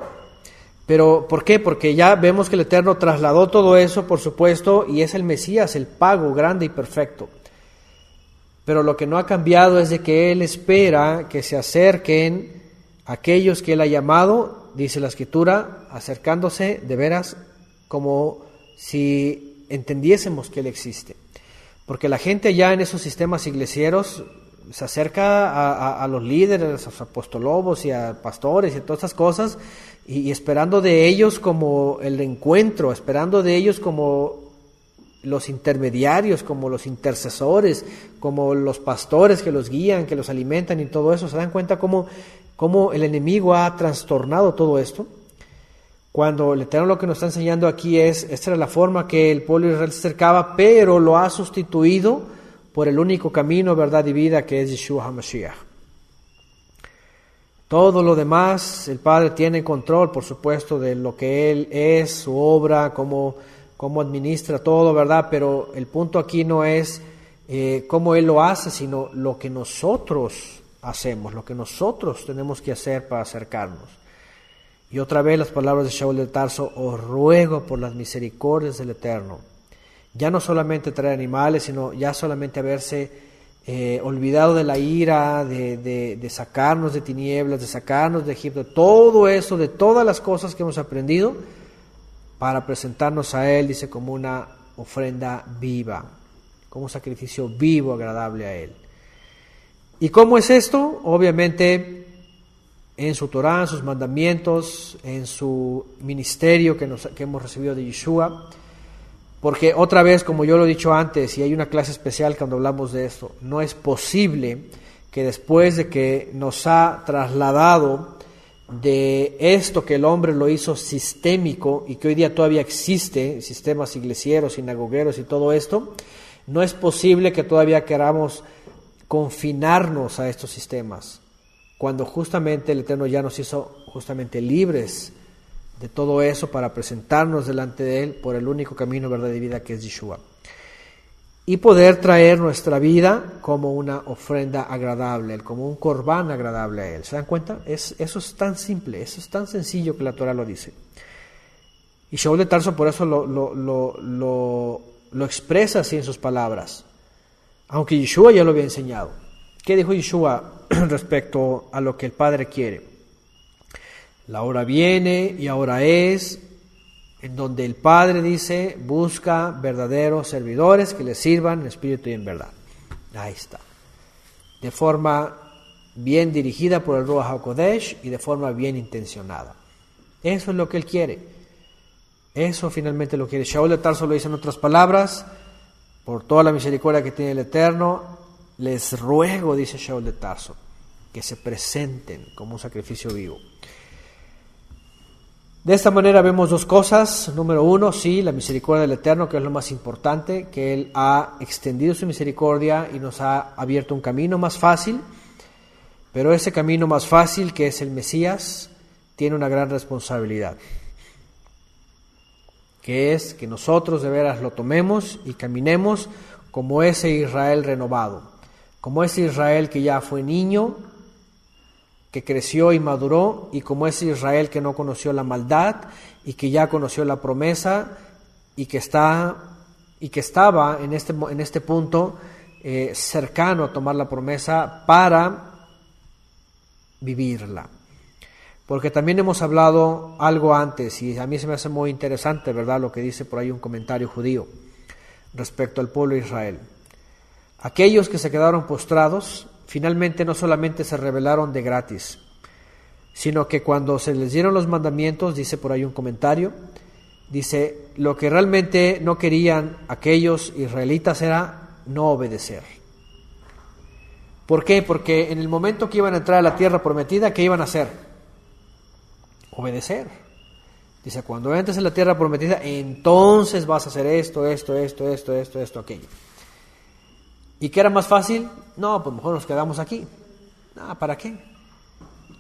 Pero, ¿por qué? Porque ya vemos que el Eterno trasladó todo eso, por supuesto, y es el Mesías, el pago grande y perfecto. Pero lo que no ha cambiado es de que Él espera que se acerquen aquellos que Él ha llamado, dice la Escritura, acercándose de veras como si entendiésemos que Él existe. Porque la gente ya en esos sistemas iglesieros se acerca a los líderes, a los apostolobos y a pastores y a todas esas cosas, y esperando de ellos como el encuentro, esperando de ellos como los intermediarios, como los intercesores, como los pastores que los guían, que los alimentan y todo eso. ¿Se dan cuenta cómo el enemigo ha trastornado todo esto? Cuando el Eterno lo que nos está enseñando aquí esta era la forma que el pueblo de Israel se acercaba, pero lo ha sustituido por el único camino, verdad y vida, que es Yeshua HaMashiach. Todo lo demás, el Padre tiene control, por supuesto, de lo que Él es, su obra, cómo administra todo, ¿verdad? Pero el punto aquí no es cómo Él lo hace, sino lo que nosotros hacemos, lo que nosotros tenemos que hacer para acercarnos. Y otra vez las palabras de Shaul de Tarso: os ruego por las misericordias del Eterno, ya no solamente traer animales, sino ya solamente haberse olvidado de la ira, de sacarnos de tinieblas, de sacarnos de Egipto, todo eso, de todas las cosas que hemos aprendido, para presentarnos a Él, dice, como una ofrenda viva, como un sacrificio vivo, agradable a Él. ¿Y cómo es esto? Obviamente en su Torah, en sus mandamientos, en su ministerio que hemos recibido de Yeshua. Porque otra vez, como yo lo he dicho antes, y hay una clase especial cuando hablamos de esto, no es posible que después de que nos ha trasladado de esto que el hombre lo hizo sistémico y que hoy día todavía existe, sistemas iglesieros, sinagogueros y todo esto, no es posible que todavía queramos confinarnos a estos sistemas, cuando justamente el Eterno ya nos hizo justamente libres de todo eso para presentarnos delante de Él por el único camino, verdad y vida, que es Yeshua, y poder traer nuestra vida como una ofrenda agradable, como un corbán agradable a Él. ¿Se dan cuenta? Eso es tan simple, eso es tan sencillo que la Torah lo dice. Y Shaul de Tarso por eso lo expresa así en sus palabras, aunque Yeshua ya lo había enseñado. ¿Qué dijo Yeshua respecto a lo que el Padre quiere? La hora viene y ahora es, en donde el Padre dice: busca verdaderos servidores que le sirvan en espíritu y en verdad. Ahí está. De forma bien dirigida por el Ruach HaKodesh y de forma bien intencionada. Eso es lo que Él quiere. Eso finalmente lo quiere. Shaul de Tarso lo dice en otras palabras: por toda la misericordia que tiene el Eterno, les ruego, dice Shaul de Tarso, que se presenten como un sacrificio vivo. De esta manera vemos dos cosas. Número uno, sí, la misericordia del Eterno, que es lo más importante, que Él ha extendido su misericordia y nos ha abierto un camino más fácil, pero ese camino más fácil, que es el Mesías, tiene una gran responsabilidad, que es que nosotros de veras lo tomemos y caminemos como ese Israel renovado, como ese Israel que ya fue niño, que creció y maduró, y como ese Israel que no conoció la maldad y que ya conoció la promesa y que estaba en este punto cercano a tomar la promesa para vivirla. Porque también hemos hablado algo antes, y a mí se me hace muy interesante, ¿verdad?, lo que dice por ahí un comentario judío respecto al pueblo de Israel. Aquellos que se quedaron postrados finalmente no solamente se rebelaron de gratis, sino que cuando se les dieron los mandamientos, dice por ahí un comentario, dice, lo que realmente no querían aquellos israelitas era no obedecer. ¿Por qué? Porque en el momento que iban a entrar a la tierra prometida, ¿qué iban a hacer? Obedecer. Dice, cuando entres en la tierra prometida, entonces vas a hacer esto, aquello. ¿Y qué era más fácil? No, pues mejor nos quedamos aquí. No, ¿para qué?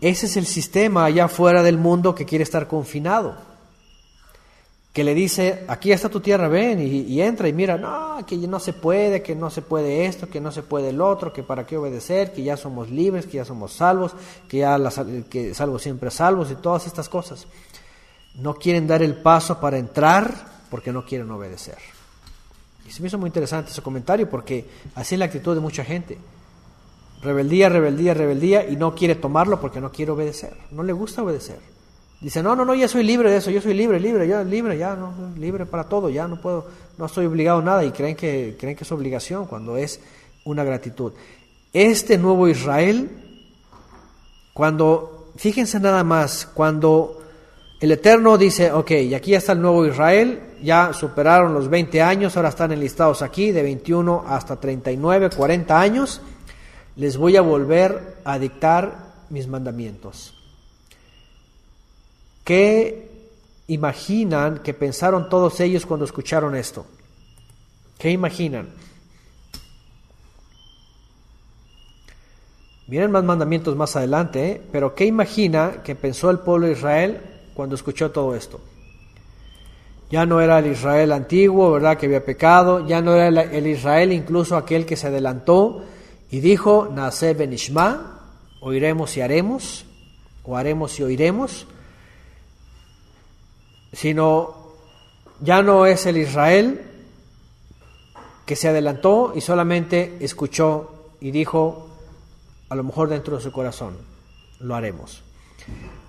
Ese es el sistema allá afuera del mundo que quiere estar confinado. que le dice, aquí está tu tierra, ven, y entra y mira, no, que no se puede, que no se puede esto, que no se puede el otro, que para qué obedecer, que ya somos libres, que ya somos salvos, que ya que salvos siempre salvos, y todas estas cosas. No quieren dar el paso para entrar porque no quieren obedecer. Y se me hizo muy interesante ese comentario, porque así es la actitud de mucha gente. Rebeldía, rebeldía, rebeldía, y no quiere tomarlo porque no quiere obedecer, no le gusta obedecer. Dice, no, ya soy libre de eso, yo soy libre, ya, no, libre para todo, ya no puedo, no estoy obligado a nada, y creen que es obligación cuando es una gratitud. Este nuevo Israel, fíjense nada más, cuando el Eterno dice, ok, y aquí está el nuevo Israel, ya superaron los 20 años, ahora están enlistados aquí, de 21 hasta 39, 40 años, les voy a volver a dictar mis mandamientos. ¿Qué imaginan que pensaron todos ellos cuando escucharon esto? ¿Qué imaginan? Vienen más mandamientos más adelante, pero ¿qué imagina que pensó el pueblo de Israel cuando escuchó todo esto? Ya no era el Israel antiguo, ¿verdad?, que había pecado, ya no era el Israel incluso aquel que se adelantó y dijo, Naaseh benishma, oiremos y haremos, o haremos y oiremos, sino ya no es el Israel que se adelantó y solamente escuchó y dijo, a lo mejor dentro de su corazón, lo haremos.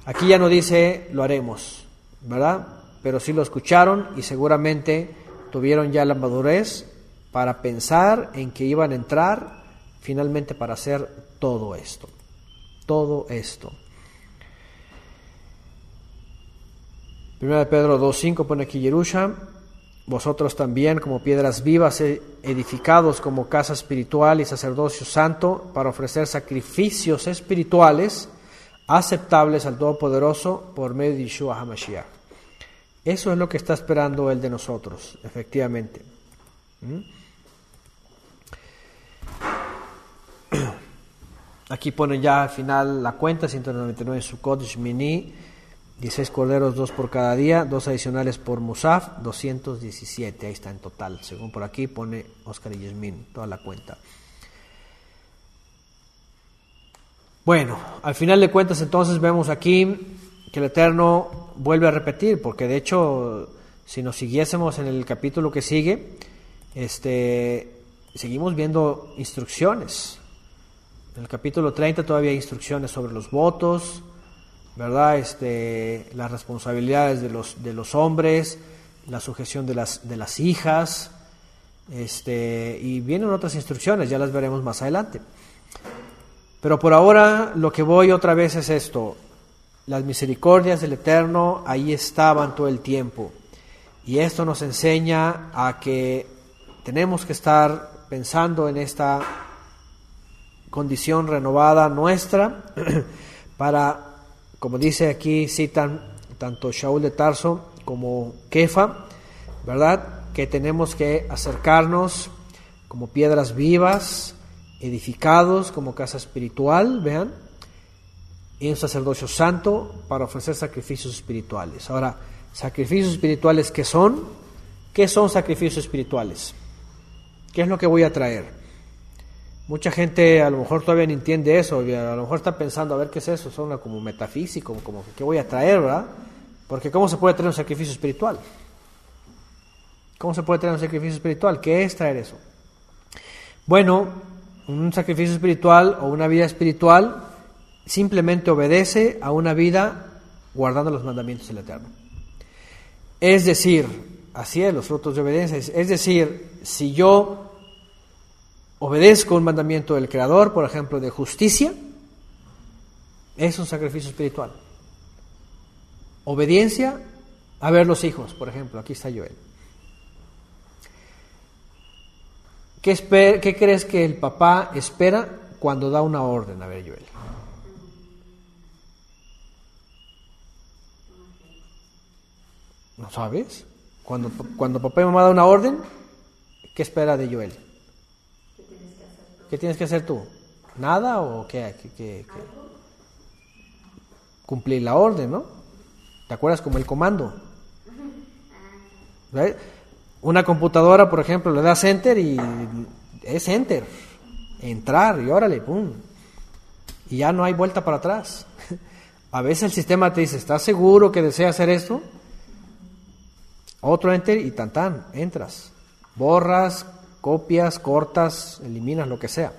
Aquí ya no dice lo haremos, ¿verdad? Pero sí lo escucharon y seguramente tuvieron ya la madurez para pensar en que iban a entrar finalmente para hacer todo esto. Todo esto. 1 Pedro 2:5 pone aquí Yerusha, vosotros también como piedras vivas edificados como casa espiritual y sacerdocio santo para ofrecer sacrificios espirituales aceptables al Todopoderoso por medio de Yeshua HaMashiach. Eso es lo que está esperando Él de nosotros, efectivamente. Aquí pone ya al final la cuenta, 199 Sukkot, Shmini, 16 corderos, 2 por cada día, 2 adicionales por Musaf, 217, ahí está en total. Según por aquí pone Oscar y Yasmín, toda la cuenta. Bueno, al final de cuentas entonces vemos aquí que el Eterno vuelve a repetir, porque de hecho, si nos siguiésemos en el capítulo que sigue, seguimos viendo instrucciones. En el capítulo 30 todavía hay instrucciones sobre los votos, ¿verdad? Las responsabilidades de los hombres, la sujeción de las hijas, y vienen otras instrucciones, ya las veremos más adelante. Pero por ahora lo que voy otra vez es esto: las misericordias del Eterno ahí estaban todo el tiempo, y esto nos enseña a que tenemos que estar pensando en esta condición renovada nuestra para, como dice aquí, citan tanto Shaul de Tarso como Kefa, ¿verdad?, que tenemos que acercarnos como piedras vivas, edificados como casa espiritual, vean, y un sacerdocio santo para ofrecer sacrificios espirituales. Ahora, sacrificios espirituales, ¿qué son? ¿Qué son sacrificios espirituales? ¿Qué es lo que voy a traer? Mucha gente a lo mejor todavía no entiende eso, a lo mejor está pensando, a ver qué es eso, son como metafísico, como ¿qué voy a traer, verdad? Porque ¿cómo se puede traer un sacrificio espiritual? ¿Cómo se puede traer un sacrificio espiritual? ¿Qué es traer eso? Bueno, un sacrificio espiritual o una vida espiritual simplemente obedece a una vida guardando los mandamientos del Eterno. Es decir, así es, los frutos de obediencia, es decir, si yo obedezco un mandamiento del Creador, por ejemplo, de justicia, es un sacrificio espiritual. Obediencia a ver los hijos, por ejemplo, aquí está Joel. ¿Qué crees que el papá espera cuando da una orden? A ver, Joel. ¿No sabes? Cuando papá y mamá dan una orden, ¿qué espera de Joel? ¿Qué tienes que hacer tú? ¿Nada o qué? Cumplir la orden, ¿no? ¿Te acuerdas como el comando? ¿Ve? Una computadora, por ejemplo, le das enter y es enter, entrar y órale, pum, y ya no hay vuelta para atrás. A veces el sistema te dice, ¿estás seguro que desea hacer esto? Otro enter y tan, entras, borras, copias, cortas, eliminas, lo que sea.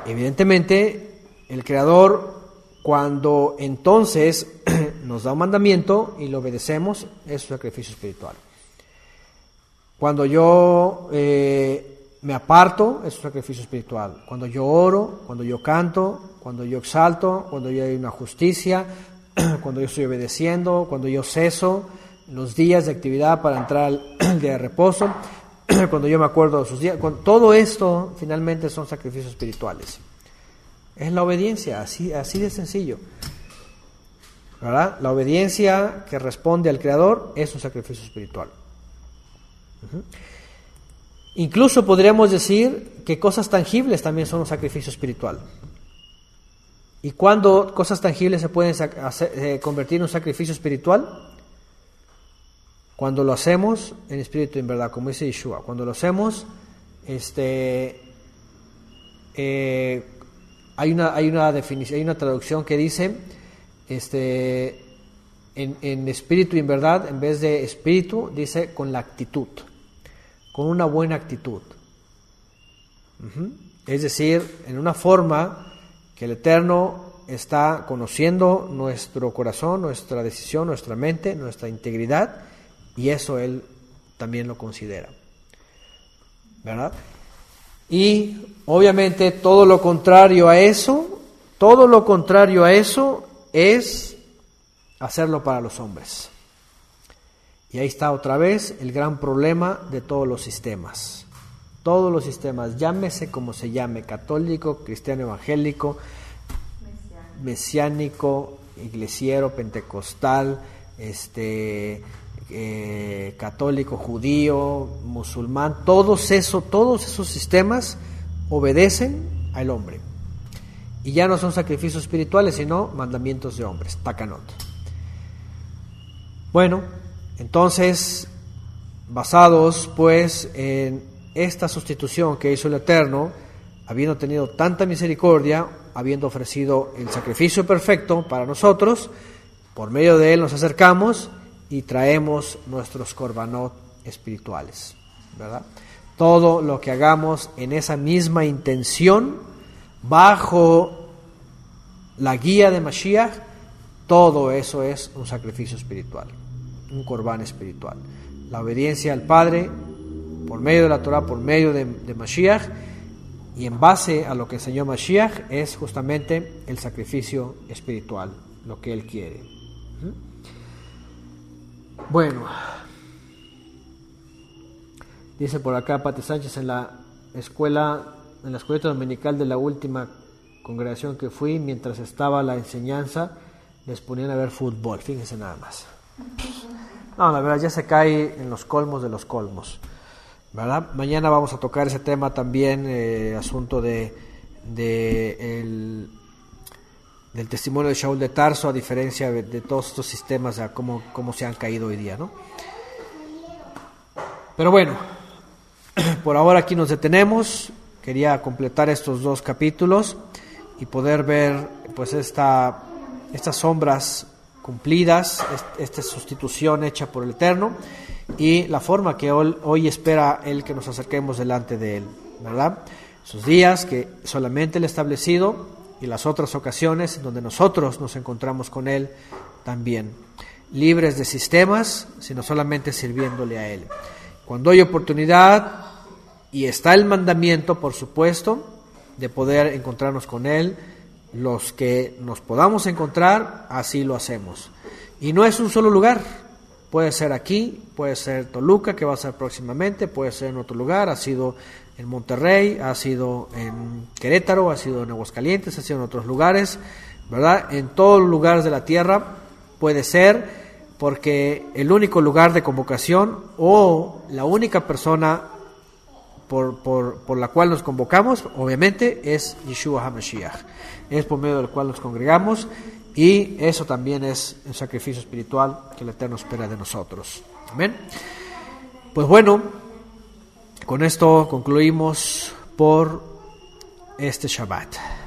Evidentemente, el Creador, cuando entonces nos da un mandamiento y lo obedecemos, es un sacrificio espiritual. Cuando yo me aparto, es un sacrificio espiritual. Cuando yo oro, cuando yo canto, cuando yo exalto, cuando yo hay una justicia, cuando yo estoy obedeciendo, cuando yo ceso los días de actividad para entrar al día de reposo, cuando yo me acuerdo de sus días, todo esto finalmente son sacrificios espirituales. Es la obediencia, así de sencillo, ¿verdad? La obediencia que responde al Creador es un sacrificio espiritual. Incluso podríamos decir que cosas tangibles también son un sacrificio espiritual. ¿Y cuándo cosas tangibles se pueden convertir en un sacrificio espiritual? Cuando lo hacemos en espíritu y en verdad, como dice Yeshua. Cuando lo hacemos, hay una definición, hay una traducción que dice, en espíritu y en verdad, en vez de espíritu, dice con la actitud, con una buena actitud. Es decir, en una forma que el Eterno está conociendo nuestro corazón, nuestra decisión, nuestra mente, nuestra integridad, y eso Él también lo considera, ¿verdad? Y obviamente todo lo contrario a eso es hacerlo para los hombres. Y ahí está otra vez el gran problema de todos los sistemas. Todos los sistemas, llámese como se llame, católico, cristiano evangélico, mesiánico, iglesiero, pentecostal, católico, judío, musulmán, todos esos sistemas obedecen al hombre. Y ya no son sacrificios espirituales, sino mandamientos de hombres, takanot. Bueno, entonces, basados pues en esta sustitución que hizo el Eterno, habiendo tenido tanta misericordia, habiendo ofrecido el sacrificio perfecto para nosotros, por medio de él nos acercamos y traemos nuestros korbanot espirituales, ¿verdad? Todo lo que hagamos en esa misma intención, bajo la guía de Mashiach, todo eso es un sacrificio espiritual, un corbán espiritual. La obediencia al Padre por medio de la Torah, por medio de Mashiach, y en base a lo que enseñó Mashiach, es justamente el sacrificio espiritual, lo que Él quiere. Bueno, dice por acá Pati Sánchez, en la escuelita dominical de la última congregación que fui, mientras estaba la enseñanza, les ponían a ver fútbol, fíjense nada más. No, la verdad ya se cae en los colmos de los colmos, ¿verdad? Mañana vamos a tocar ese tema también, asunto del testimonio de Shaul de Tarso, a diferencia de todos estos sistemas, cómo se han caído hoy día, ¿no? Pero bueno, por ahora aquí nos detenemos. Quería completar estos 2 capítulos y poder ver pues estas sombras cumplidas, esta sustitución hecha por el Eterno y la forma que hoy espera Él que nos acerquemos delante de Él, ¿verdad? Esos días que solamente Él ha establecido y las otras ocasiones donde nosotros nos encontramos con Él también, libres de sistemas, sino solamente sirviéndole a Él. Cuando hay oportunidad y está el mandamiento, por supuesto, de poder encontrarnos con Él, los que nos podamos encontrar, así lo hacemos. Y no es un solo lugar, puede ser aquí, puede ser Toluca, que va a ser próximamente, puede ser en otro lugar, ha sido en Monterrey, ha sido en Querétaro, ha sido en Aguascalientes, ha sido en otros lugares, ¿verdad? En todos los lugares de la tierra puede ser, porque el único lugar de convocación o la única persona por la cual nos convocamos, obviamente, es Yeshua HaMashiach. Es por medio del cual nos congregamos y eso también es un sacrificio espiritual que el Eterno espera de nosotros. Amén. Pues bueno, con esto concluimos por este Shabbat.